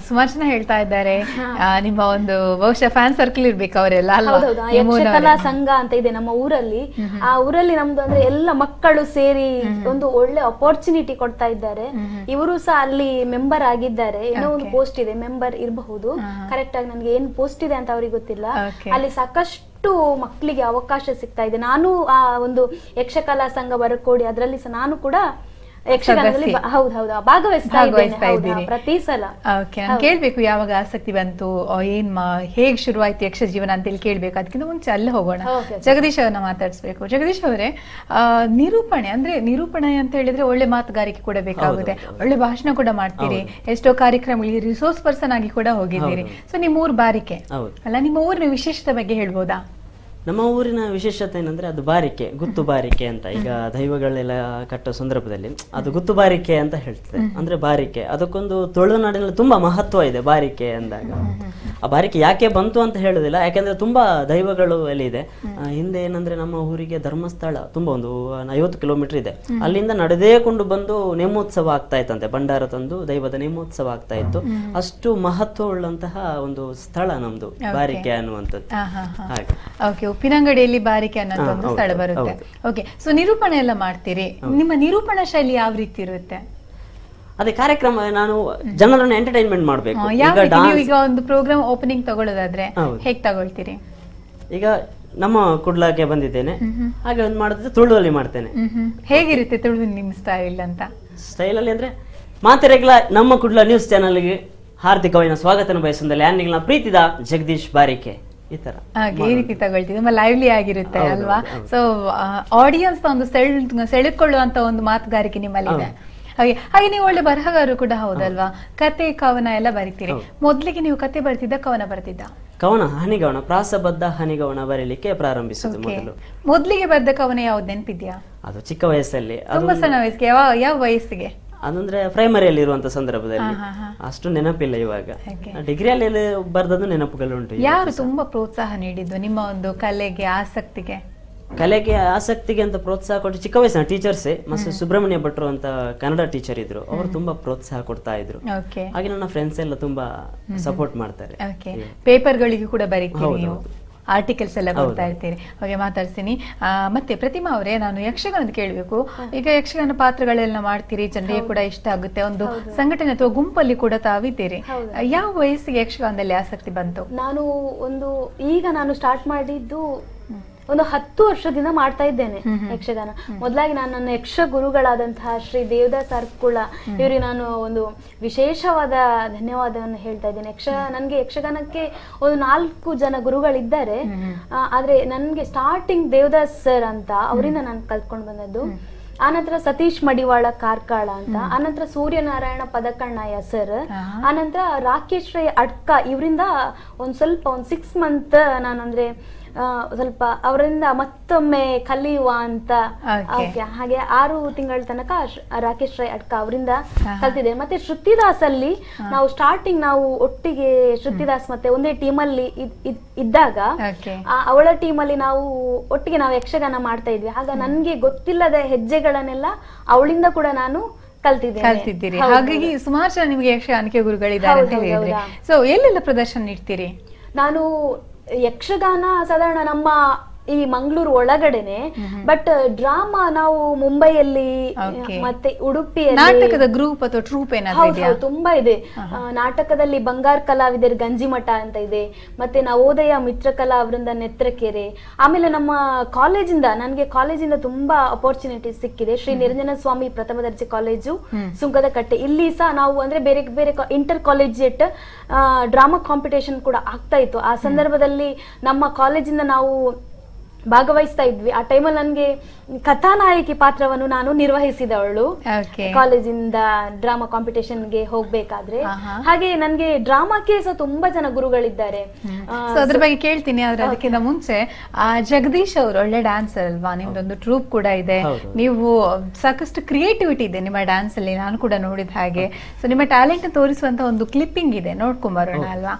ಸುಮಾರು ಜನ ಹೇಳ್ತಾ ಇದ್ದಾರೆ ನಿಮ್ಮ ಒಂದು ಬಹುಶಃ ಫ್ಯಾನ್ ಸರ್ಕಲ್ ಇರ್ಬೇಕು ಅವರೆಲ್ಲ. ಯಕ್ಷಕಲಾ ಸಂಘ ಅಂತ ಇದೆ ನಮ್ಮ ಊರಲ್ಲಿ. ಆ ಊರಲ್ಲಿ ನಮ್ದು ಅಂದ್ರೆ ಎಲ್ಲ ಮಕ್ಕಳು ಸೇರಿ ಒಂದು ಒಳ್ಳೆ ಅಪರ್ಚುನಿಟಿ ಕೊಡ್ತಾ ಇದ್ದಾರೆ. ಇವರು ಸಹ ಅಲ್ಲಿ ಮೆಂಬರ್ ಆಗಿದ್ದಾರೆ. ಏನೋ ಒಂದು ಪೋಸ್ಟ್ ಇದೆ, ಮೆಂಬರ್ ಇರಬಹುದು. ಕರೆಕ್ಟ್ ಆಗಿ ನನ್ಗೆ ಏನ್ ಪೋಸ್ಟ್ ಇದೆ ಅಂತ ಅವ್ರಿಗೆ ಗೊತ್ತಿಲ್ಲ. ಅಲ್ಲಿ ಸಾಕಷ್ಟು ಮಕ್ಕಳಿಗೆ ಅವಕಾಶ ಸಿಗ್ತಾ ಇದೆ. ನಾನು ಆ ಒಂದು ಯಕ್ಷಕಲಾ ಸಂಘ ಬರಕೋಡಿ ಅದರಲ್ಲಿ ಸಹ ನಾನು ಕೂಡ ಯಕ್ಷಗಾನದಲ್ಲಿ ಹೌದು ಭಾಗವಹಿಸ್ತಾ ಇದ್ದೀನಿ ಪ್ರತಿ ಸಲ. ಕೇಳ್ಬೇಕು ಯಾವಾಗ ಆಸಕ್ತಿ ಬಂತು, ಹೇಗ್ ಶುರುವಾಯ್ತು ಯಕ್ಷ ಜೀವನ ಅಂತ ಹೇಳಿ ಕೇಳ್ಬೇಕು. ಅದಕ್ಕಿಂತ ಮುಂಚೆ ಅಲ್ಲೇ ಹೋಗೋಣ, ಜಗದೀಶ್ ಅವ್ರನ್ನ ಮಾತಾಡಿಸ್ಬೇಕು. ಜಗದೀಶ್ ಅವರೇ, ನಿರೂಪಣೆ ಅಂದ್ರೆ ನಿರೂಪಣೆ ಅಂತ ಹೇಳಿದ್ರೆ ಒಳ್ಳೆ ಮಾತುಗಾರಿಕೆ ಕೂಡ ಬೇಕಾಗುತ್ತೆ, ಒಳ್ಳೆ ಭಾಷಣ ಕೂಡ ಮಾಡ್ತೀರಿ, ಎಷ್ಟೋ ಕಾರ್ಯಕ್ರಮಗಳಿಗೆ ರಿಸೋರ್ಸ್ ಪರ್ಸನ್ ಆಗಿ ಕೂಡ ಹೋಗಿದ್ದೀರಿ. ಸೊ ನಿಮ್ಮ ಊರ್ ಬಾರಿಕೆ ಅಲ್ಲ, ನಿಮ್ಮ ಊರಿನ ವಿಶೇಷತೆ ಬಗ್ಗೆ ಹೇಳ್ಬೋದಾ? ನಮ್ಮ ಊರಿನ ವಿಶೇಷತೆ ಏನಂದ್ರೆ ಅದು ಬಾರಿಕೆ, ಗುತ್ತು ಬಾರಿಕೆ ಅಂತ. ಈಗ ದೈವಗಳೆಲ್ಲ ಕಟ್ಟೋ ಸಂದರ್ಭದಲ್ಲಿ ಅದು ಗುತ್ತು ಬಾರಿಕೆ ಅಂತ ಹೇಳ್ತದೆ. ಅಂದ್ರೆ ಬಾರಿಕೆ ಅದಕ್ಕೊಂದು ತುಳುನಾಡಿನಲ್ಲಿ ತುಂಬಾ ಮಹತ್ವ ಇದೆ ಬಾರಿಕೆ ಅಂದಾಗ. ಆ ಬಾರಿಕೆ ಯಾಕೆ ಬಂತು ಅಂತ ಹೇಳುದಿಲ್ಲ, ಯಾಕೆಂದ್ರೆ ತುಂಬಾ ದೈವಗಳು ಅಲ್ಲಿ ಇದೆ. ಹಿಂದೆ ಏನಂದ್ರೆ ನಮ್ಮ ಊರಿಗೆ ಧರ್ಮಸ್ಥಳ ತುಂಬಾ ಒಂದು 50 ಕಿಲೋಮೀಟರ್ ಇದೆ. ಅಲ್ಲಿಂದ ನಡೆದೇಕೊಂಡು ಬಂದು ನೇಮೋತ್ಸವ ಆಗ್ತಾ ಇತ್ತಂತೆ, ಭಂಡಾರ ತಂದು ದೈವದ ನೇಮೋತ್ಸವ ಆಗ್ತಾ ಇತ್ತು. ಅಷ್ಟು ಮಹತ್ವ ಉಳ್ಳಂತಹ ಒಂದು ಸ್ಥಳ ನಮ್ದು ಬಾರಿಕೆ ಅನ್ನುವಂಥದ್ದು. ಹಾಗೆ ಉಪ್ಪಿನಂಗಡಿಯಲ್ಲಿ ಬಾರಿಕೆ ಅನ್ನೋ ಒಂದು ಸ್ಥಳ ಬರುತ್ತೆ. ಓಕೆ, ಸೊ ನಿರೂಪಣೆ ಎಲ್ಲ ಮಾಡ್ತೀರಿ. ನಿಮ್ಮ ನಿರೂಪಣಾ ಶೈಲಿ ಯಾವ ರೀತಿ ಇರುತ್ತೆ? ಅದೇ ಕಾರ್ಯಕ್ರಮ, ನಾನು ಜನರನ್ನು ಎಂಟರ್ಟೈನ್ಮೆಂಟ್ ಮಾಡಬೇಕು. ಈಗ ಒಂದು ಪ್ರೋಗ್ರಾಮ್ ಓಪನಿಂಗ್ ತಗೊಳ್ಳೋದಾದ್ರೆ ಹೇಗ್ ತಗೊಳ್ತೀರಿ? ಈಗ ನಮ್ಮ ಕುಡ್ಲಕ್ಕೆ ಬಂದಿದ್ದೇನೆ, ಹಾಗೆ ಒಂದು ಮಾಡಿದ್ರೆ ತುಳುವಲ್ಲಿ ಮಾಡ್ತೇನೆ. ಹೇಗಿರುತ್ತೆ ತುಳು ನಿಮ್ಮ ಸ್ಟೈಲ್ ಅಂತ? ಸ್ಟೈಲ್ ಅಲ್ಲಿ ಅಂದ್ರೆ ಮಾತೆರೆಗ್ಲ ನಮ್ಮ ಕುಡ್ಲ ನ್ಯೂಸ್ ಚಾನಲ್ಗೆ ಹಾರ್ದಿಕವಾದ ಸ್ವಾಗತ ಬಯಸುವುದಲ್ಲ ಯಾನಿಗಳ ಪ್ರೀತಿದ ಜಗದೀಶ್ ಬಾರಿಕೆ. ಈ ತರ ಈ ರೀತಿ ತಗೊಳ್ತೀವಿ, ತುಂಬಾ ಲೈವ್ಲಿ ಆಗಿರುತ್ತೆ ಅಲ್ವಾ. ಸೊ ಆಡಿಯನ್ಸ್ ಒಂದು ಸೆಳೆಕೊಳ್ಳುವಂತ ಒಂದು ಮಾತುಗಾರಿಕೆ ನಿಮ್ಮಲ್ಲಿದೆ. ಹಾಗೆ ನೀವು ಒಳ್ಳೆ ಬರಹಗಾರರು ಕೂಡ ಹೌದಲ್ವಾ, ಕತೆ ಕವನ ಎಲ್ಲ ಬರೀತೀರಿ. ಮೊದ್ಲಿಗೆ ನೀವು ಕತೆ ಬರ್ತಿದ್ದ, ಕವನ ಬರ್ತಿದ್ದ? ಕವನ, ಹನಿಗವನ, ಪ್ರಾಸಬದ್ಧ ಹನಿಗವನ ಬರೀಲಿಕ್ಕೆ ಪ್ರಾರಂಭಿಸಿದ್ದು ಮೊದಲು. ಮೊದ್ಲಿಗೆ ಬರ್ದ ಕವನ ಯಾವ್ದು ನೆನಪಿದ್ಯಾ? ಅದು ಚಿಕ್ಕ ವಯಸ್ಸಲ್ಲಿ, ತುಂಬಾ ಸಣ್ಣ ವಯಸ್ಸಿಗೆ, ಯಾವ ವಯಸ್ಸಿಗೆ? ಅದಂದ್ರೆ ಪ್ರೈಮರಿಯಲ್ಲಿ ಇರುವಂತ ಸಂದರ್ಭದಲ್ಲಿ, ಅಷ್ಟು ನೆನಪಿಲ್ಲ. ಇವಾಗ ಡಿಗ್ರಿಯಲ್ಲಿ ಬರ್ದದ್ದು ನೆನಪುಗಳು ಉಂಟು. ಯಾರು ತುಂಬಾ ಪ್ರೋತ್ಸಾಹ ನೀಡಿದ್ದು ನಿಮ್ಮ ಒಂದು ಕಲೆಗೆ, ಆಸಕ್ತಿಗೆ? ಕಲೆಗೆ ಆಸಕ್ತಿಗೆ ಅಂತ ಪ್ರೋತ್ಸಾಹ ಕೊಟ್ಟು ಚಿಕ್ಕ ವಯಸ್ಸಿನ ಟೀಚರ್ಸೇ, ಮತ್ತು ಸುಬ್ರಹ್ಮಣ್ಯ ಭಟ್ರು ಅಂತ ಕನ್ನಡ ಟೀಚರ್ ಇದ್ರು, ಅವರು ತುಂಬಾ ಪ್ರೋತ್ಸಾಹ ಕೊಡ್ತಾ ಇದ್ರು. ಹಾಗೆ ನನ್ನ ಫ್ರೆಂಡ್ಸ್ ಎಲ್ಲ ತುಂಬಾ ಸಪೋರ್ಟ್ ಮಾಡ್ತಾರೆ. ಪೇಪರ್ಗಳಿಗೆ ಕೂಡ ಬರೀತೀರಿ ನೀವು, ಆರ್ಟಿಕಲ್ಸ್ ಎಲ್ಲ ಬರ್ತಾ ಇರ್ತೀರಿ. ಹಾಗೆ ಮಾತಾಡ್ತೀನಿ. ಮತ್ತೆ ಪ್ರತಿಮಾ ಅವರೇ, ನಾನು ಯಕ್ಷಗಾನದ ಕೇಳಬೇಕು. ಈಗ ಯಕ್ಷಗಾನ ಪಾತ್ರಗಳೆಲ್ಲ ಮಾಡ್ತೀರಿ, ಜನರಿಗೆ ಕೂಡ ಇಷ್ಟ ಆಗುತ್ತೆ. ಒಂದು ಸಂಘಟನೆ ಅಥವಾ ಗುಂಪಲ್ಲಿ ಕೂಡ ತಾವಿದ್ದೀರಿ. ಯಾವ ವಯಸ್ಸಿಗೆ ಯಕ್ಷಗಾನದಲ್ಲಿ ಆಸಕ್ತಿ ಬಂತು? ಈಗ ನಾನು ಸ್ಟಾರ್ಟ್ ಮಾಡಿದ್ದು ಒಂದು 10 ವರ್ಷದಿಂದ ಮಾಡ್ತಾ ಇದ್ದೇನೆ ಯಕ್ಷಗಾನ. ಮೊದಲಾಗಿ ನಾನು ನನ್ನ ಯಕ್ಷ ಗುರುಗಳಾದಂತಹ ಶ್ರೀ ದೇವದಾಸ್ ಅರ್ಕುಳ ಇವರಿಗೆ ನಾನು ಒಂದು ವಿಶೇಷವಾದ ಧನ್ಯವಾದವನ್ನು ಹೇಳ್ತಾ ಇದ್ದೇನೆ. ನನ್ಗೆ ಯಕ್ಷಗಾನಕ್ಕೆ ಒಂದು 4 ಜನ ಗುರುಗಳಿದ್ದಾರೆ. ಆದ್ರೆ ನನ್ಗೆ ಸ್ಟಾರ್ಟಿಂಗ್ ದೇವದಾಸ್ ಸರ್ ಅಂತ ಅವರಿಂದ ನಾನು ಕಲ್ತ್ಕೊಂಡು ಬಂದದ್ದು. ಆನಂತರ ಸತೀಶ್ ಮಡಿವಾಳ ಕಾರ್ಕಾಳ ಅಂತ, ಆನಂತರ ಸೂರ್ಯನಾರಾಯಣ ಪದಕಣ್ಣಯ್ಯ ಸರ್, ಆನಂತರ ರಾಕೇಶ್ ರೈ ಅಡ್ಕ ಇವರಿಂದ ಒಂದು 6 ಮಂತ್ ನಾನಂದ್ರೆ ಸ್ವಲ್ಪ ಅವರಿಂದ ಮತ್ತೊಮ್ಮೆ ಕಲಿಯುವ ಅಂತ. ಹಾಗೆ 6 ತಿಂಗಳ ತನಕ ರಾಕೇಶ್ ರೈ ಅಡ್ಕ ಅವರಿಂದ ಕಲ್ತಿದ್ದೇನೆ. ಮತ್ತೆ ಶ್ರುತಿದಾಸ್ ಅಲ್ಲಿ ನಾವು ಸ್ಟಾರ್ಟಿಂಗ್ ನಾವು ಒಟ್ಟಿಗೆ ಶ್ರುತಿದಾಸ್ ಮತ್ತೆ ಒಂದೇ ಟೀಮಲ್ಲಿ ಇದ್ದಾಗ ಅವಳ ಟೀಮಲ್ಲಿ ನಾವು ಒಟ್ಟಿಗೆ ನಾವು ಯಕ್ಷಗಾನ ಮಾಡ್ತಾ ಇದ್ವಿ. ಆಗ ನನ್ಗೆ ಗೊತ್ತಿಲ್ಲದ ಹೆಜ್ಜೆಗಳನ್ನೆಲ್ಲ ಅವಳಿಂದ ಕೂಡ ನಾನು ಕಲ್ತಿದ್ದೀರಿ. ಹಾಗಾಗಿ ಸುಮಾರು ಜನ ನಿಮ್ಗೆ ಯಕ್ಷಗಾನಕ್ಕೆ ಗುರುಗಳಿದ್ದಾರೆ ಅಂತ ಹೇಳಿದ್ರಿ. ಸೊ ಎಲ್ಲೆಲ್ಲ ಪ್ರದರ್ಶನ ನೀಡ್ತೀರಿ? ನಾನು ಯಕ್ಷಗಾನ ಸಾಧಾರಣ ನಮ್ಮ ಈ ಮಂಗಳೂರು ಒಳಗಡೆನೆ, ಬಟ್ ಡ್ರಾಮಾ ನಾವು ಮುಂಬೈಯಲ್ಲಿ ಮತ್ತೆ ಉಡುಪಿಯಲ್ಲಿ. ನಾಟಕದ ಗ್ರೂಪ್ ಅಥವಾ ಟ್ರೂಪ್ ಏನಾದ್ರು ತುಂಬಾ ಇದೆ. ನಾಟಕದಲ್ಲಿ ಬಂಗಾರ್ ಕಲಾವಿದರ ಗಂಜಿಮಠ ಅಂತ ಇದೆ, ಮತ್ತೆ ನವೋದಯ ಮಿತ್ರಕಲಾ ಅವರಿಂದ ನೆತ್ರಕೆರೆ. ಆಮೇಲೆ ನಮ್ಮ ಕಾಲೇಜಿಂದ ನನಗೆ ತುಂಬಾ ಅಪರ್ಚುನಿಟೀಸ್ ಸಿಕ್ಕಿದೆ. ಶ್ರೀ ನಿರಂಜನ ಸ್ವಾಮಿ ಪ್ರಥಮ ದರ್ಜೆ ಕಾಲೇಜು ಸುಂಕದಕಟ್ಟೆ, ಇಲ್ಲಿ ಸಹ ನಾವು ಅಂದ್ರೆ ಬೇರೆ ಬೇರೆ ಇಂಟರ್ ಕಾಲೇಜಿಯೇಟ್ ಡ್ರಾಮಾ ಕಾಂಪಿಟೇಷನ್ ಕೂಡ ಆಗ್ತಾ ಇತ್ತು. ಆ ಸಂದರ್ಭದಲ್ಲಿ ನಮ್ಮ ಕಾಲೇಜಿಂದ ನಾವು ಭಾಗವಹಿಸ್ತಾ ಇದ್ವಿ. ಆ ಟೈಮಲ್ಲಿ ನನ್ಗೆ ಕಥಾನಾಯಕಿ ಪಾತ್ರವನ್ನು ನಾನು ನಿರ್ವಹಿಸಿದವಳು ಕಾಲೇಜಿಂದ ಡ್ರಾಮಾ ಕಾಂಪಿಟೇಷನ್ಗೆ ಹೋಗ್ಬೇಕಾದ್ರೆ. ಹಾಗೆ ನನ್ಗೆ ಡ್ರಾಮಾಕ್ಕೆ ಸಹ ತುಂಬಾ ಜನ ಗುರುಗಳಿದ್ದಾರೆ. ಅದ್ರ ಬಗ್ಗೆ ಕೇಳ್ತೀನಿ. ಆದ್ರೆ ಅದಕ್ಕಿಂತ ಮುಂಚೆ ಜಗದೀಶ್ ಅವರು ಒಳ್ಳೆ ಡ್ಯಾನ್ಸರ್ ಅಲ್ವಾ, ನಿಮ್ದೊಂದು ಟ್ರೂಪ್ ಕೂಡ ಇದೆ, ನೀವು ಸಾಕಷ್ಟು ಕ್ರಿಯೇಟಿವಿಟಿ ಇದೆ ನಿಮ್ಮ ಡ್ಯಾನ್ಸ್ ಅಲ್ಲಿ, ನಾನು ಕೂಡ ನೋಡಿದ ಹಾಗೆ. ಸೊ ನಿಮ್ಮ ಟ್ಯಾಲೆಂಟ್ ತೋರಿಸುವಂತ ಒಂದು ಕ್ಲಿಪ್ಪಿಂಗ್ ಇದೆ, ನೋಡ್ಕೊಂಬರೋಣ ಅಲ್ವಾ.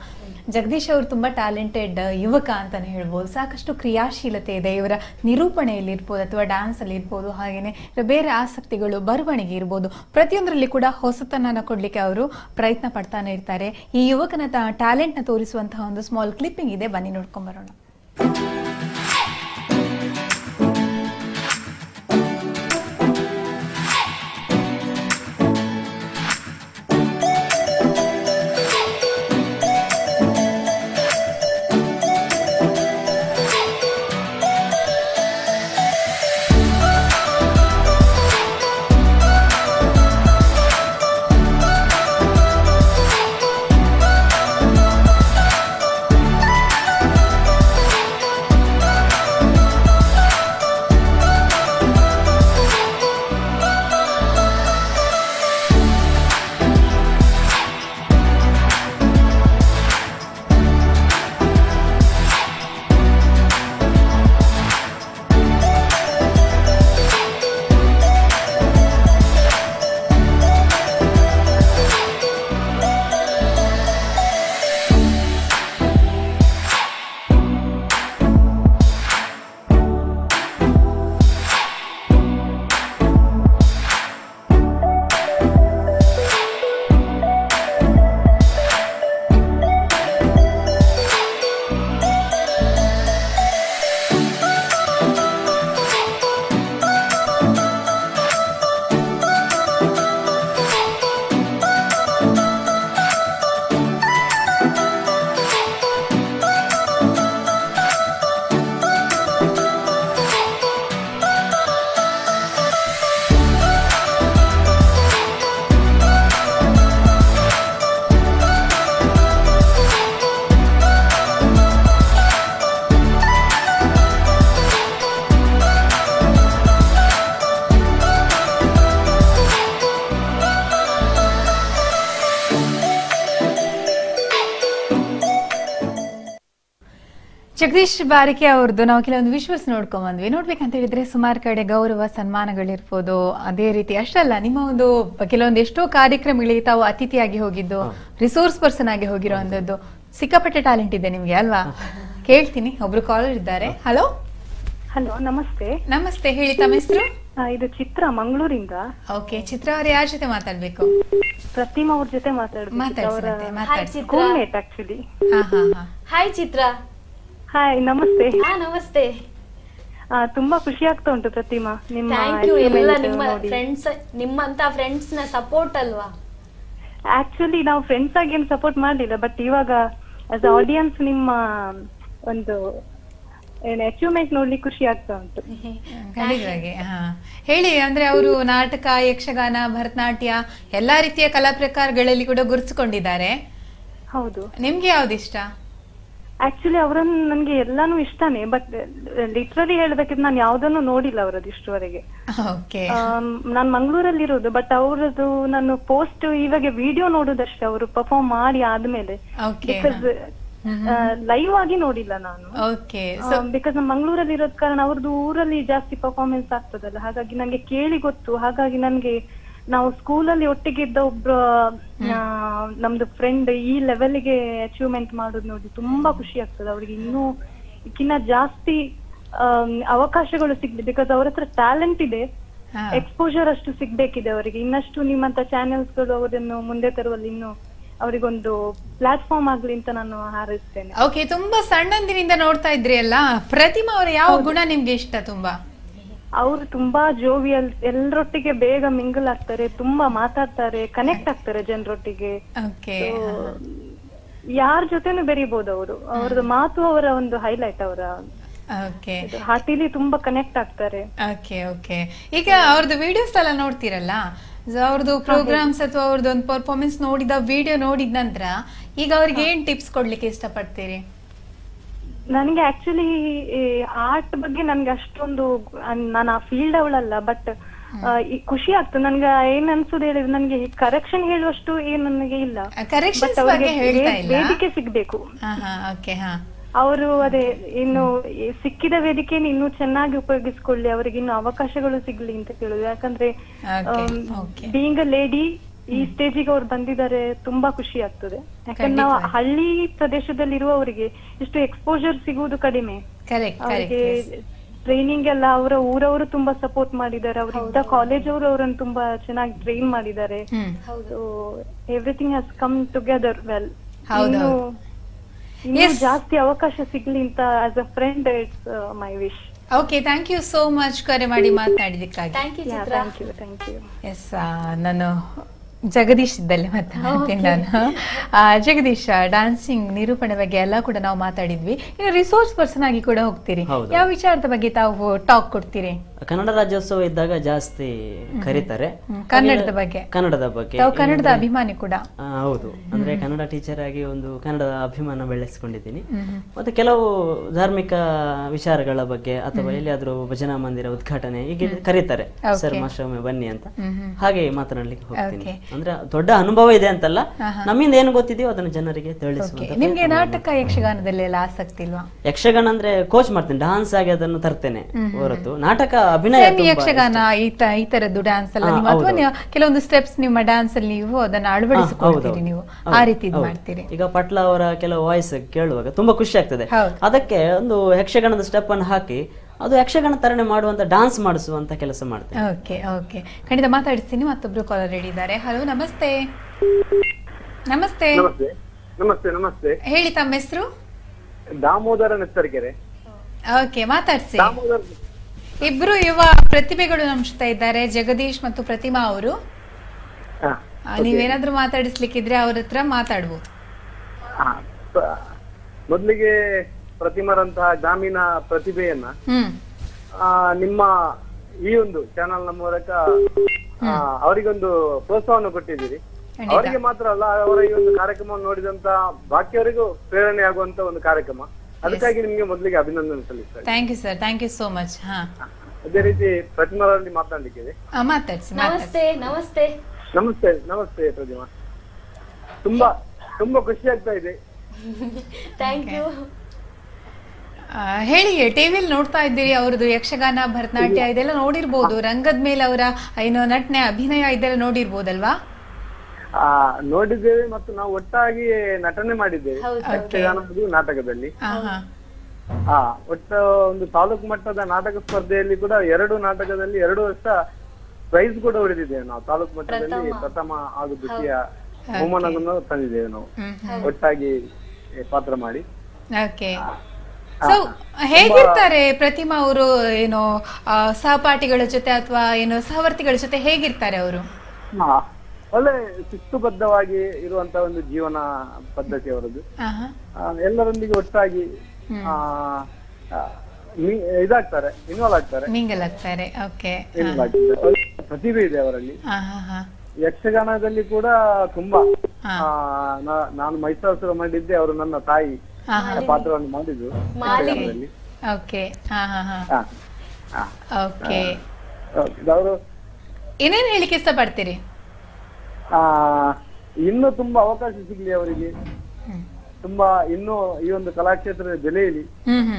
ಜಗದೀಶ್ ಅವರು ತುಂಬಾ ಟ್ಯಾಲೆಂಟೆಡ್ ಯುವಕ ಅಂತಾನೆ ಹೇಳ್ಬೋದು. ಸಾಕಷ್ಟು ಕ್ರಿಯಾಶೀಲತೆ ಇದೆ ಇವರ ನಿರೂಪಣೆಯಲ್ಲಿ ಇರ್ಬೋದು, ಅಥವಾ ಡ್ಯಾನ್ಸ್ ಅಲ್ಲಿ ಇರ್ಬೋದು, ಹಾಗೇನೆ ಬೇರೆ ಆಸಕ್ತಿಗಳು, ಬರವಣಿಗೆ ಇರ್ಬೋದು, ಪ್ರತಿಯೊಂದರಲ್ಲಿ ಕೂಡ ಹೊಸತನ ಕೊಡ್ಲಿಕ್ಕೆ ಅವರು ಪ್ರಯತ್ನ ಪಡ್ತಾನೆ ಇರ್ತಾರೆ. ಈ ಯುವಕನ ಟ್ಯಾಲೆಂಟ್ ನ ತೋರಿಸುವಂತಹ ಒಂದು ಸ್ಮಾಲ್ ಕ್ಲಿಪ್ಪಿಂಗ್ ಇದೆ, ಬನ್ನಿ ನೋಡ್ಕೊಂಡ್ ಬರೋಣ. ಜಗದೀಶ್ ಬಾರಿಕೆ ಅವ್ರದ್ದು ನಾವು ಕೆಲವೊಂದು ವಿಶ್ವಾಸ ನೋಡ್ಕೊಂಡ್ ಬಂದ್ವಿ. ನೋಡ್ಬೇಕಂತ ಹೇಳಿದ್ರೆ ಸುಮಾರು ಕಡೆ ಗೌರವ ಸನ್ಮಾನಗಳಿರ್ಬೋದು, ಅದೇ ರೀತಿ ಅಷ್ಟಲ್ಲ ನಿಮ್ಮ ಒಂದು ಕೆಲವೊಂದು ಎಷ್ಟೋ ಕಾರ್ಯಕ್ರಮಗಳಿಗೆ ತಾವು ಅತಿಥಿಯಾಗಿ ಹೋಗಿದ್ದು, ರಿಸೋರ್ಸ್ ಪರ್ಸನ್ ಆಗಿ ಹೋಗಿರೋ ಅಂಥದ್ದು, ಸಿಕ್ಕಾಪಟ್ಟೆ ಟ್ಯಾಲೆಂಟ್ ಇದೆ ನಿಮ್ಗೆ ಅಲ್ವಾ? ಕೇಳ್ತೀನಿ, ಒಬ್ರು ಕಾಲರ್ ಇದ್ದಾರೆ. ಹಲೋ ಹಲೋ, ನಮಸ್ತೆ. ನಮಸ್ತೆ, ಹೇಳಿ ತಮ್ಮ ಹೆಸರು? ಇದು ಚಿತ್ರ, ಮಂಗಳೂರಿಂದ. ಓಕೆ, ಚಿತ್ರ ಅವ್ರ ಯಾರ ಜೊತೆ ಮಾತಾಡ್ಬೇಕು? ಪ್ರತಿಮಾ ಅವ್ರ ಜೊತೆ ಮಾತಾಡ್ಬೇಕು. Roommate actually. ಹಾಯ್ ಚಿತ್ರ. ಹಾಯ್, ನಮಸ್ತೆ. ನಮಸ್ತೆ. ತುಂಬಾ ಖುಷಿ ಆಗ್ತಾ ಉಂಟು ಪ್ರತಿಮಾ, ನಿಮ್ಮ ಎಲ್ಲ ನಿಮ್ಮ ಫ್ರೆಂಡ್ಸ್, ನಿಮ್ಮಂತ ಫ್ರೆಂಡ್ಸ್ ನ ಸಪೋರ್ಟ್ ಅಲ್ವಾ? ಆಕ್ಚುಲಿ ನಾವು ಫ್ರೆಂಡ್ಸ್ ಆಗಿ ಏನು ಸಪೋರ್ಟ್ ಮಾಡ್ಲಿಲ್ಲ, ಬಟ್ ಇವಾಗ ಆಸ್ ಆಡಿಯನ್ಸ್ ನಿಮ್ಮ ಒಂದು ಅಚೀವ್ಮೆಂಟ್ ನೋಡ್ಲಿಕ್ಕೆ ಖುಷಿ ಆಗ್ತಾ ಉಂಟು. ಖಂಡಿತವಾಗಿ. ಹೇಳಿ, ಅಂದ್ರೆ ಅವರು ನಾಟಕ, ಯಕ್ಷಗಾನ, ಭರತನಾಟ್ಯ ಎಲ್ಲಾ ರೀತಿಯ ಕಲಾ ಪ್ರಕಾರಗಳಲ್ಲಿ ಕೂಡ ಗುರುತಿಸಿಕೊಂಡಿದ್ದಾರೆ. ಹೌದು. ನಿಮ್ಗೆ ಯಾವ್ದು ಇಷ್ಟ? ಆಕ್ಚುಲಿ ಅವರನ್ನು ನನ್ಗೆ ಎಲ್ಲಾನು ಇಷ್ಟಾನೆ, ಬಟ್ ಲಿಟ್ರಲಿ ಹೇಳ್ಬೇಕಿದ್ರೆ ನಾನು ಯಾವ್ದನ್ನು ನೋಡಿಲ್ಲ ಅವರದ್ದು ಇಷ್ಟುವರೆಗೆ. ನಾನ್ ಮಂಗಳೂರಲ್ಲಿ ಇರೋದು, ಬಟ್ ಅವರದ್ದು ನಾನು ಪೋಸ್ಟ್ ಇವಾಗ ವಿಡಿಯೋ ನೋಡುದಷ್ಟೇ, ಅವರು ಪರ್ಫಾರ್ಮ್ ಮಾಡಿ ಆದ್ಮೇಲೆ. ಲೈವ್ ಆಗಿ ನೋಡಿಲ್ಲ ನಾನು, ಬಿಕಾಸ್ ನಾನು ಮಂಗಳೂರಲ್ಲಿ ಇರೋದ್ ಕಾರಣ ಅವ್ರದ್ದು ಊರಲ್ಲಿ ಜಾಸ್ತಿ ಪರ್ಫಾರ್ಮೆನ್ಸ್ ಆಗ್ತದಲ್ಲ, ಹಾಗಾಗಿ ನಂಗೆ ಕೇಳಿ ಗೊತ್ತು. ಹಾಗಾಗಿ ನನ್ಗೆ ನಾವು ಸ್ಕೂಲಲ್ಲಿ ಒಟ್ಟಿಗೆ ಇದ್ದ ಒಬ್ರು ನಮ್ದು ಫ್ರೆಂಡ್ ಈ ಲೆವೆಲ್ಗೆ ಅಚೀವ್ಮೆಂಟ್ ಮಾಡೋದು ನೋಡಿ ತುಂಬಾ ಖುಷಿ ಆಗ್ತದೆ. ಅವ್ರಿಗೆ ಇನ್ನೂ ಜಾಸ್ತಿ ಅವಕಾಶಗಳು ಸಿಗ್ಲಿ, ಬಿಕಾಸ್ ಅವ್ರ ಹತ್ರ ಟ್ಯಾಲೆಂಟ್ ಇದೆ, ಎಕ್ಸ್ಪೋಜರ್ ಅಷ್ಟು ಸಿಗ್ಬೇಕಿದೆ ಅವರಿಗೆ. ಇನ್ನಷ್ಟು ನಿಮ್ಮಂತ ಚಾನೆಲ್ಸ್ ಗಳು ಅವರನ್ನು ಮುಂದೆ ತರುವಲ್ಲಿ ಇನ್ನು ಅವರಿಗೊಂದು ಪ್ಲಾಟ್ಫಾರ್ಮ್ ಆಗ್ಲಿ ಅಂತ ನಾನು ಹಾರೈಸ್ತೇನೆ. ಓಕೆ, ತುಂಬಾ ಸಣ್ಣಂದಿನಿಂದ ನೋಡ್ತಾ ಇದ್ರಿ ಅಲ್ಲ, ಪ್ರತಿಮಾ ಅವರ ಯಾವ ಗುಣ ನಿಮ್ಗೆ ಇಷ್ಟ ತುಂಬಾ? ಅವರು ತುಂಬಾ ಜೋವಿಯಲ್, ಎಲ್ಲರೊಟ್ಟಿಗೆ ಬೇಗ ಮಿಂಗಲ್ ಆಗ್ತಾರೆ, ತುಂಬಾ ಮಾತಾಡ್ತಾರೆ, ಕನೆಕ್ಟ್ ಆಗ್ತಾರೆ ಜನರೊಟ್ಟಿಗೆ. ಯಾರ ಜೊತೆನೂ ಬೆರಿಬಹುದು ಅವರು. ಅವ್ರದ್ದು ಮಾತು ಅವರ ಒಂದು ಹೈಲೈಟ್. ಅವರ ಹಾರ್ಟಿಲಿ ತುಂಬಾ ಕನೆಕ್ಟ್ ಆಗ್ತಾರೆ. ಈಗ ಅವ್ರದ್ದು ವಿಡಿಯೋಸ್ ಎಲ್ಲ ನೋಡ್ತಿರಲ್ಲ, ಅವ್ರದ್ದು ಪ್ರೋಗ್ರಾಮ್ಸ್ ಅಥವಾ ಅವ್ರದ್ದು ಒಂದು ಪರ್ಫಾರ್ಮೆನ್ಸ್ ನೋಡಿದ ವಿಡಿಯೋ ನೋಡಿದ ನಂತರ ಈಗ ಅವ್ರಿಗೆ ಏನ್ ಟಿಪ್ಸ್ ಕೊಡ್ಲಿಕ್ಕೆ ಇಷ್ಟಪಡ್ತೀರಿ? ನನಗೆ ಆಕ್ಚುಲಿ ಆರ್ಟ್ ಬಗ್ಗೆ ನನ್ಗೆ ಅಷ್ಟೊಂದು, ನಾನು ಆ ಫೀಲ್ಡ್ ಅವಳಲ್ಲ, ಬಟ್ ಖುಷಿ ಆಗ್ತದೆ. ನನ್ಗೆ ಏನ್ ಅನ್ಸುದು ಹೇಳಿದ್ರೆ, ನನ್ಗೆ ಕರೆಕ್ಷನ್ ಹೇಳುವಷ್ಟು ಏನ್ ನನಗೆ ಇಲ್ಲ, ವೇದಿಕೆ ಸಿಗ್ಬೇಕು. ಅವರು ಅದೇ ಇನ್ನು ಸಿಕ್ಕಿದ ವೇದಿಕೆಯನ್ನು ಇನ್ನೂ ಚೆನ್ನಾಗಿ ಉಪಯೋಗಿಸ್ಕೊಳ್ಳಿ, ಅವರಿಗೆ ಇನ್ನು ಅವಕಾಶಗಳು ಸಿಗ್ಲಿ ಅಂತ ಕೇಳುದು. ಯಾಕಂದ್ರೆ ಬೀಯಿಂಗ್ ಅ ಲೇಡಿ ಈ ಸ್ಟೇಜಿಗೆ ಅವ್ರು ಬಂದಿದ್ದಾರೆ, ತುಂಬಾ ಖುಷಿ ಆಗ್ತದೆ. ಯಾಕಂದ್ರೆ ನಾವು ಹಳ್ಳಿ ಪ್ರದೇಶದಲ್ಲಿ ಇರುವವರಿಗೆ ಇಷ್ಟು ಎಕ್ಸ್ಪೋಜರ್ ಸಿಗುವುದು ಕಡಿಮೆ. ಅವರಿಗೆ ಟ್ರೈನಿಂಗ್ ಎಲ್ಲ ಅವರ ಊರವರು ತುಂಬಾ ಸಪೋರ್ಟ್ ಮಾಡಿದ್ದಾರೆ, ಅವರಿದ್ದ ಕಾಲೇಜ್ ಅವರು ಅವರನ್ನು ತುಂಬಾ ಚೆನ್ನಾಗಿ ಟ್ರೈನ್ ಮಾಡಿದ್ದಾರೆ. Everything has come together well. ಇನ್ನು ಜಾಸ್ತಿ ಅವಕಾಶ ಸಿಗ್ಲಿ ಅಂತ as a friend it's my wish. Okay, thank you so much ಕರೆ ಮಾಡಿ ಮಾತನಾಡಿದಕ್ಕಾಗಿ. Thank you. ಎಸ್, ನಾನು ಜಗದೀಶ್ ಇದ್ದಲ್ಲಿ ಮಾತಾಡ್ತೀನಿ. ನಾನು ಜಗದೀಶ್, ಡ್ಯಾನ್ಸಿಂಗ್ ನಿರೂಪಣೆ ಬಗ್ಗೆ ಎಲ್ಲ ಕೂಡ ನಾವು ಮಾತಾಡಿದ್ವಿ. ಇನ್ನು ರಿಸೋರ್ಸ್ ಪರ್ಸನ್ ಆಗಿ ಕೂಡ ಹೋಗ್ತೀರಿ, ಯಾವ ವಿಚಾರದ ಬಗ್ಗೆ ತಾವು ಟಾಕ್ ಕೊಡ್ತೀರಿ? ಕನ್ನಡ ರಾಜ್ಯೋತ್ಸವ ಇದ್ದಾಗ ಜಾಸ್ತಿ ಕರೀತಾರೆ. ಕನ್ನಡದ ಬಗ್ಗೆ ತಾವು ಕನ್ನಡದ ಅಭಿಮಾನಿ ಕೂಡ? ಹೌದು, ಅಂದ್ರೆ ಕನ್ನಡ ಟೀಚರ್ ಆಗಿ ಒಂದು ಕನ್ನಡದ ಅಭಿಮಾನ ಬೆಳೆಸ್ಕೊಂಡಿದ್ದೀನಿ. ಮತ್ತೆ ಕೆಲವು ಧಾರ್ಮಿಕ ವಿಚಾರಗಳ ಬಗ್ಗೆ ಅಥವಾ ಎಲ್ಲಿಯಾದ್ರೂ ಭಜನಾ ಮಂದಿರ ಉದ್ಘಾಟನೆ ಈಗ ಕರೀತಾರೆ, ಸರ್ ಮಾಸ್ಟರ್ ಬನ್ನಿ ಅಂತ, ಹಾಗೆ ಮಾತನಾಡ್ಲಿಕ್ಕೆ ಹೋಗ್ತೀನಿ. ಅಂದ್ರೆ ದೊಡ್ಡ ಅನುಭವ ಇದೆ ಅಂತಲ್ಲ, ನಮ್ಮಿಂದ ಏನು ಗೊತ್ತಿದೆಯೋ ಅದನ್ನು ಜನರಿಗೆ ತಿಳಿಸುವಂತ. ನಿಮ್ಗೆ ನಾಟಕ, ಯಕ್ಷಗಾನದಲ್ಲಿ ಎಲ್ಲ ಆಸಕ್ತಿ ಇಲ್ವಾ? ಯಕ್ಷಗಾನ ಅಂದ್ರೆ ಕೋಚ್ ಮಾಡ್ತೇನೆ, ಡಾನ್ಸ್ ಆಗಿ ಅದನ್ನು ತರ್ತೇನೆ ಹೊರತು ನಾಟಕ ಅಭಿನಯ. ಯಕ್ಷಗಾನ ಈ ತರದ್ದು ಡ್ಯಾನ್ಸ್ ಅಲ್ಲ ನೀವು, ಅಥವಾ ಕೆಲವೊಂದು ಸ್ಟೆಪ್ಸ್ ನಿಮ್ಮ ಡ್ಯಾನ್ಸ್ ಅಲ್ಲಿ ನೀವು ಅದನ್ನ ಅಳವಡಿಸಿಕೊಳ್ತೀರಿ, ನೀವು ಆ ರೀತಿ ಮಾಡ್ತೀರಿ? ಈಗ ಪಟ್ಲ ಅವರ ಕೆಲವು ವಾಯ್ಸ್ ಕೇಳುವಾಗ ತುಂಬಾ ಖುಷಿ ಆಗ್ತದೆ. ಅದಕ್ಕೆ ಒಂದು ಯಕ್ಷಗಾನದ ಸ್ಟೆಪ್ ಅನ್ನು ಹಾಕಿ ಅದು ಯಕ್ಷಗಾನ ತರಣೆ ಮಾಡುವಂತ, ಡಾನ್ಸ್ ಮಾಡಿಸುವಂತ ಕೆಲಸ ಮಾಡ್ತೇನೆ. ಓಕೆ, ಖಂಡಿತ ಮಾತಾಡಿಸ್ತೀನಿ. ಮತ್ತೊಬ್ರು ಕಾಲರ್ ರೆಡಿ ಇದ್ದಾರೆ. ಹಲೋ, ನಮಸ್ತೆ. ನಮಸ್ತೆ. ನಮಸ್ತೆ. ಹೇಳಿ, ತಮ್ಮ ಹೆಸರು? ದಾಮೋದರ ನೆತ್ತರಗೆರೆ. ಓಕೆ, ಮಾತಾಡ್ಸಿ. ಇಬ್ರು ಯುವ ಪ್ರತಿಭೆಗಳು ನಮ್ಮ ಜೊತೆ ಇದ್ದಾರೆ, ಜಗದೀಶ್ ಮತ್ತು ಪ್ರತಿಮಾ ಅವರು. ನೀವೇನಾದ್ರೂ ಮಾತಾಡಿಸ್ಲಿಕ್ಕಿದ್ರೆ ಅವ್ರ ಹತ್ರ ಮಾತಾಡ್ಬೋದು. ಮೊದಲಿಗೆ ಪ್ರತಿಮಾರಂತಹ ಗ್ರಾಮೀಣ ಪ್ರತಿಭೆಯನ್ನ ನಿಮ್ಮ ಈ ಒಂದು ಚಾನಲ್ ನ ಮೂಲಕ ಅವರಿಗೊಂದು ಪ್ರೋತ್ಸಾಹವನ್ನು ಕೊಟ್ಟಿದ್ದೀರಿ. ಅವರಿಗೆ ಮಾತ್ರ ಅಲ್ಲ, ಅವರ ಈ ಒಂದು ಕಾರ್ಯಕ್ರಮವನ್ನು ನೋಡಿದಂತ ಬಾಕಿಯವರಿಗೂ ಪ್ರೇರಣೆ ಆಗುವಂತ ಒಂದು ಕಾರ್ಯಕ್ರಮ. ಅದಕ್ಕಾಗಿ ನಿಮ್ಗೆ ಮೊದಲಿಗೆ ಅಭಿನಂದನೆ ಸಲ್ಲಿಸ್ತಾರೆ. Thank you sir, thank you so much. ಅದೇ ರೀತಿ ಪ್ರತಿಮಾರಲ್ಲಿ ಮಾತನಾಡ್ಲಿಕ್ಕೆ ನಮಸ್ತೆ ಪ್ರತಿಮಾ. ತುಂಬಾ ಖುಷಿ ಆಗ್ತಾ ಇದೆ. Thank you. ಹೇಳಿ, ಟಿವಿಲಿ ನೋಡ್ತಾ ಇದ್ದೀರಿ ಅವ್ರದ್ದು ಯಕ್ಷಗಾನ, ಭರತನಾಟ್ಯ ಇದೆಲ್ಲ ನೋಡಿರ್ಬೋದು. ರಂಗದ ಮೇಲೆ ಅವರ ಏನೋ ನಟನೆ, ಅಭಿನಯ ಇದೆಲ್ಲ ನೋಡಿರ್ಬೋದಲ್ವಾ? ನೋಡಿದ್ದೇವೆ ಮತ್ತು ನಾವು ಒಟ್ಟಾಗಿ ನಟನೆ ಮಾಡಿದ್ದೇವೆ ಯಕ್ಷಗಾನದ ನಾಟಕದಲ್ಲಿ. ಒಟ್ಟು ಒಂದು ತಾಲೂಕು ಮಟ್ಟದ ನಾಟಕ ಸ್ಪರ್ಧೆಯಲ್ಲಿ ಕೂಡ 2 ನಾಟಕದಲ್ಲಿ 2 ವರ್ಷ ಪ್ರೈಸ್ ಕೂಡ ಹೊಡೆದಿದ್ದೇವೆ ನಾವು. ತಾಲೂಕು ಮಟ್ಟದಲ್ಲಿ ಪ್ರಥಮ ಹಾಗೂ ದ್ವಿತೀಯ ಬಹುಮಾನವನ್ನು ತಂದಿದ್ದೇವೆ ನಾವು ಒಟ್ಟಾಗಿ ಪಾತ್ರ ಮಾಡಿ. ಸೊ ಹೇಗಿರ್ತಾರೆ ಪ್ರತಿಮಾ ಅವರು? ಏನು ಸಹಪಾಠಿಗಳ ಜೊತೆ ಅಥವಾ ಏನು ಸಹವರ್ತಿಗಳ ಜೊತೆ ಹೇಗಿರ್ತಾರೆ ಅವರು? ಒಳ್ಳೆ ಶಿಸ್ತುಬದ್ಧವಾಗಿ ಇರುವಂತ ಒಂದು ಜೀವನ ಪದ್ಧತಿ ಅವರದ್ದು. ಎಲ್ಲರೊಂದಿಗೆ ಒಟ್ಟಾಗಿ ಇದಾಗ್ತಾರೆ, ಇನ್ವಾಲ್ವ್ ಆಗ್ತಾರೆ, ಮಿಂಗಲ್ ಆಗ್ತಾರೆ. ಪ್ರತಿಭೆ ಇದೆ ಅವರಲ್ಲಿ. ಯಕ್ಷಗಾನದಲ್ಲಿ ಕೂಡ ತುಂಬಾ ನಾನು ಮೈಸಾಸುರ ಮಾಡಿದ್ದೆ, ಅವರು ನನ್ನ ತಾಯಿ ಪಾತ್ರವನ್ನು ಮಾಡಿದ್ರು. ಅವರು ಏನೇನು ಹೇಳಿಕೆ ಇಷ್ಟಪಡ್ತೀರಿ? ಇನ್ನು ತುಂಬಾ ಅವಕಾಶ ಸಿಗ್ಲಿ ಅವರಿಗೆ, ತುಂಬಾ ಇನ್ನು ಈ ಒಂದು ಕಲಾಕ್ಷೇತ್ರದ ಬೆಲೆಯಲ್ಲಿ.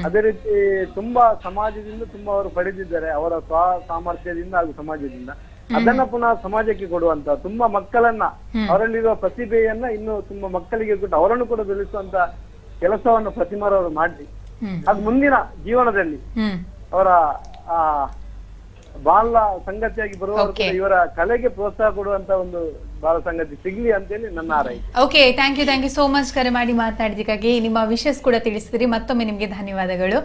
ಅದೇ ರೀತಿ ತುಂಬಾ ಸಮಾಜದಿಂದ ತುಂಬಾ ಅವರು ಪಡೆದಿದ್ದಾರೆ, ಅವರ ಸ್ವ ಸಾಮರ್ಥ್ಯದಿಂದ ಹಾಗೂ ಸಮಾಜದಿಂದ. ಅದನ್ನ ಪುನಃ ಸಮಾಜಕ್ಕೆ ಕೊಡುವಂತ, ತುಂಬಾ ಮಕ್ಕಳನ್ನ, ಅವರಲ್ಲಿರುವ ಪ್ರತಿಭೆಯನ್ನ ಇನ್ನು ತುಂಬಾ ಮಕ್ಕಳಿಗೆ ಕೊಟ್ಟು ಅವರನ್ನು ಕೂಡ ಬೆಳೆಸುವಂತ ಕೆಲಸವನ್ನು ಪ್ರತಿಮಾರವರು ಮಾಡಿ, ಅದು ಮುಂದಿನ ಜೀವನದಲ್ಲಿ ಅವರ ಬಾಲ ಸಂಗತಿಯಾಗಿ ಬರುವವರೆಗೂ ಇವರ ಕಲೆಗೆ ಪ್ರೋತ್ಸಾಹ ಕೊಡುವಂತ ಒಂದು ಬಾಲ ಸಂಗತಿ ಸಿಗ್ಲಿ ಅಂತೇಳಿ ನನ್ನ ಆರೈಕೆ. Okay, thank you so much ಕರೆ ಮಾಡಿ ಮಾತಾಡಿದಕ್ಕಾಗಿ. ನಿಮ್ಮ ವಿಶಸ್ ಕೂಡ ತಿಳಿಸಿದ್ರಿ, ಮತ್ತೊಮ್ಮೆ ನಿಮ್ಗೆ ಧನ್ಯವಾದಗಳು.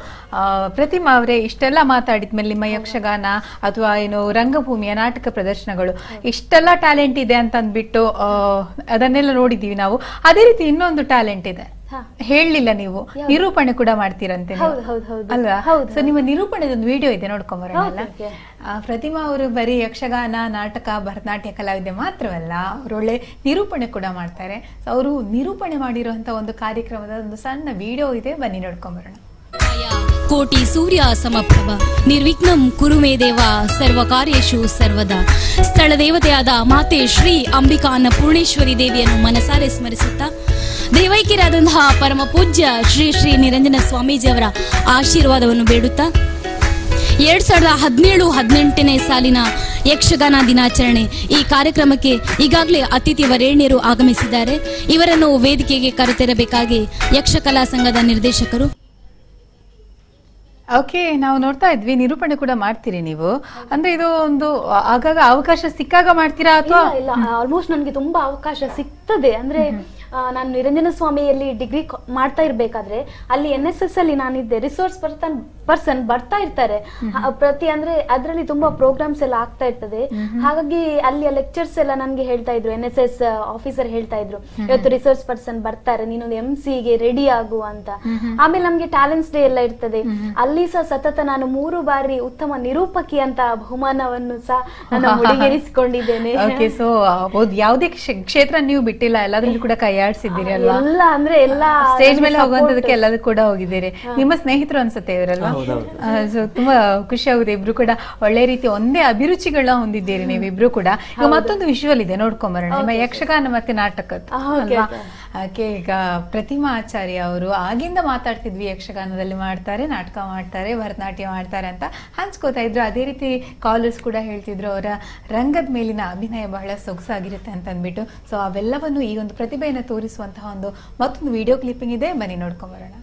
ಪ್ರತಿಮಾ ಅವರೇ, ಇಷ್ಟೆಲ್ಲ ಮಾತಾಡಿದ್ಮೇಲೆ ನಿಮ್ಮ ಯಕ್ಷಗಾನ ಅಥವಾ ಏನು ರಂಗಭೂಮಿಯ ನಾಟಕ ಪ್ರದರ್ಶನಗಳು ಇಷ್ಟೆಲ್ಲ ಟ್ಯಾಲೆಂಟ್ ಇದೆ ಅಂತ ಅಂದ್ಬಿಟ್ಟು ಅದನ್ನೆಲ್ಲ ನೋಡಿದೀವಿ ನಾವು. ಅದೇ ರೀತಿ ಇನ್ನೊಂದು ಟ್ಯಾಲೆಂಟ್ ಇದೆ, ಹೇಳಲಿಲ್ಲ ನೀವು, ನಿರೂಪಣೆ ಕೂಡ ಮಾಡ್ತೀರಂತೆ ಅಲ್ವಾ? ಸೊ ನಿಮ್ಮ ನಿರೂಪಣೆದೊಂದು ವಿಡಿಯೋ ಇದೆ, ನೋಡ್ಕೊಂಬರೋಣ. ಪ್ರತಿಮಾ ಅವರು ಬರೀ ಯಕ್ಷಗಾನ, ನಾಟಕ, ಭರತನಾಟ್ಯ ಕಲಾವಿದೆ ಮಾತ್ರವಲ್ಲ, ಅವರೊಳ್ಳೆ ನಿರೂಪಣೆ ಕೂಡ ಮಾಡ್ತಾರೆ. ಅವರು ನಿರೂಪಣೆ ಮಾಡಿರುವಂತ ಒಂದು ಕಾರ್ಯಕ್ರಮದ ಒಂದು ಸಣ್ಣ ವಿಡಿಯೋ ಇದೆ, ಬನ್ನಿ ನೋಡ್ಕೊಂಬರೋಣ. ಕೋಟಿ ಸೂರ್ಯ ಸಮಪ್ರಭ ನಿರ್ವಿಘ್ನಂ ಕುರು ಮೇ ದೇವ ಸರ್ವ ಕಾರ್ಯೇಷು ಸರ್ವದಾ. ಸ್ಥಳ ದೇವತೆಯಾದ ಮಾತೆ ಶ್ರೀ ಅಂಬಿಕಾ ಅನ್ನಪೂರ್ಣೇಶ್ವರಿ ದೇವಿಯನ್ನು ಮನಸಾರೆ ಸ್ಮರಿಸುತ್ತಾ, ದೇವೈಕ್ಯರಾದಂತಹ ಪರಮ ಪೂಜ್ಯ ಶ್ರೀ ಶ್ರೀ ನಿರಂಜನ ಸ್ವಾಮೀಜಿಯವರ ಆಶೀರ್ವಾದವನ್ನು ಬೇಡುತ್ತಾ 2017-18ನೇ ಸಾಲಿನ ಯಕ್ಷಗಾನ ದಿನಾಚರಣೆ ಈ ಕಾರ್ಯಕ್ರಮಕ್ಕೆ ಈಗಾಗಲೇ ಅತಿಥಿ ವರೇಣ್ಯರು ಆಗಮಿಸಿದ್ದಾರೆ. ಇವರನ್ನು ವೇದಿಕೆಗೆ ಕರೆತರಬೇಕಾಗಿ ಯಕ್ಷಕಲಾ ಸಂಘದ ನಿರ್ದೇಶಕರು. ಓಕೆ, ನಾವು ನೋಡ್ತಾ ಇದ್ವಿ, ನಿರೂಪಣೆ ಕೂಡ ಮಾಡ್ತೀರಿ ನೀವು. ಅಂದ್ರೆ ಇದು ಒಂದು ಆಗಾಗ ಅವಕಾಶ ಸಿಕ್ಕಾಗ ಮಾಡ್ತೀರಾ ಅಥವಾ? ಇಲ್ಲ, ಆಲ್ಮೋಸ್ಟ್ ನನಗೆ ತುಂಬಾ ಅವಕಾಶ ಸಿಗ್ತದೆ. ಅಂದ್ರೆ ನಾನು ನಿರಂಜನ ಸ್ವಾಮಿಯಲ್ಲಿ ಡಿಗ್ರಿ ಮಾಡ್ತಾ ಇರ್ಬೇಕಾದ್ರೆ ಅಲ್ಲಿ NSS ಅಲ್ಲಿ ನಾನಿದ್ದೆ. ರಿಸೋರ್ಸ್ ಪರ್ಸನ್ ಬರ್ತಾ ಇರ್ತಾರೆ ಅಂದ್ರೆ ಅದ್ರಲ್ಲಿ ತುಂಬಾ ಪ್ರೋಗ್ರಾಮ್ಸ್ ಎಲ್ಲ ಆಗ್ತಾ ಇರ್ತದೆ. ಹಾಗಾಗಿ ಅಲ್ಲಿಯ ಲೆಕ್ಚರ್ಸ್ ಎಲ್ಲ ನನ್ಗೆ ಹೇಳ್ತಾ ಇದ್ರು, NSS ಆಫೀಸರ್ ಹೇಳ್ತಾ ಇದ್ರು, ಇವತ್ತು ರಿಸೋರ್ಸ್ ಪರ್ಸನ್ ಬರ್ತಾರೆ, ನೀನೊಂದು MC ಗೆ ರೆಡಿ ಆಗು ಅಂತ. ಆಮೇಲೆ ನಮ್ಗೆ ಟ್ಯಾಲೆಂಟ್ಸ್ ಡೇ ಎಲ್ಲ ಇರ್ತದೆ. ಅಲ್ಲಿ ಸಹ ಸತತ ನಾನು 3 ಬಾರಿ ಉತ್ತಮ ನಿರೂಪಕಿ ಅಂತ ಬಹುಮಾನವನ್ನು ಸಹ ನಾನು ಮುಡಿಗೇರಿಸಿಕೊಂಡಿದ್ದೇನೆ. ಸೊ ಯಾವುದೇ ಕ್ಷೇತ್ರ ನೀವು ಬಿಟ್ಟಿಲ್ಲ, ಎಲ್ಲದ್ರಲ್ಲೂ ಕೂಡ ಕೈ ಆಡಿಸಿದ್ದೀರಿ ಅಲ್ವಾ? ಎಲ್ಲ ಅಂದ್ರೆ ಎಲ್ಲ ಸ್ಟೇಜ್ ಮೇಲೆ ಹೋಗುವಂತದಕ್ಕೆ ಎಲ್ಲದಕ್ಕೂ ಕೂಡ ಹೋಗಿದ್ದೀರಿ. ನಿಮ್ಮ ಸ್ನೇಹಿತರು ಅನ್ಸುತ್ತೆ ಇವರಲ್ವಾ? ಸೊ ತುಂಬಾ ಖುಷಿ ಆಗುತ್ತೆ. ಇಬ್ರು ಕೂಡ ಒಳ್ಳೆ ರೀತಿ ಒಂದೇ ಅಭಿರುಚಿಗಳನ್ನ ಹೊಂದಿದ್ದೀರಿ ನೀವಿಬ್ರು ಕೂಡ. ಈಗ ಮತ್ತೊಂದು ವಿಷುವಲ್ ಇದೆ, ನೋಡ್ಕೊಂಬರೋಣ. ನಿಮ್ಮ ಯಕ್ಷಗಾನ ಮತ್ತೆ ನಾಟಕದ ಅಲ್ವಾ? ಈಗ ಪ್ರತಿಮಾ ಆಚಾರ್ಯ ಅವರು ಆಗಿಂದ ಮಾತಾಡ್ತಿದ್ವಿ, ಯಕ್ಷಗಾನದಲ್ಲಿ ಮಾಡ್ತಾರೆ, ನಾಟಕ ಮಾಡ್ತಾರೆ, ಭರತನಾಟ್ಯ ಮಾಡ್ತಾರೆ ಅಂತ ಹಂಚ್ಕೋತಾ ಇದ್ರು. ಅದೇ ರೀತಿ ಕಾಲರ್ಸ್ ಕೂಡ ಹೇಳ್ತಿದ್ರು ಅವರ ರಂಗದ ಮೇಲಿನ ಅಭಿನಯ ಬಹಳ ಸೊಗಸಾಗಿರುತ್ತೆ ಅಂತ ಅಂದ್ಬಿಟ್ಟು. ಸೊ ಅವೆಲ್ಲವನ್ನು ಈ ಒಂದು ಪ್ರತಿಭೆಯನ್ನು ತೋರಿಸುವಂತಹ ಒಂದು ಮತ್ತೊಂದು ವಿಡಿಯೋ ಕ್ಲಿಪ್ಪಿಂಗ್ ಇದೆ, ಬನ್ನಿ ನೋಡ್ಕೊಂಬರೋಣ.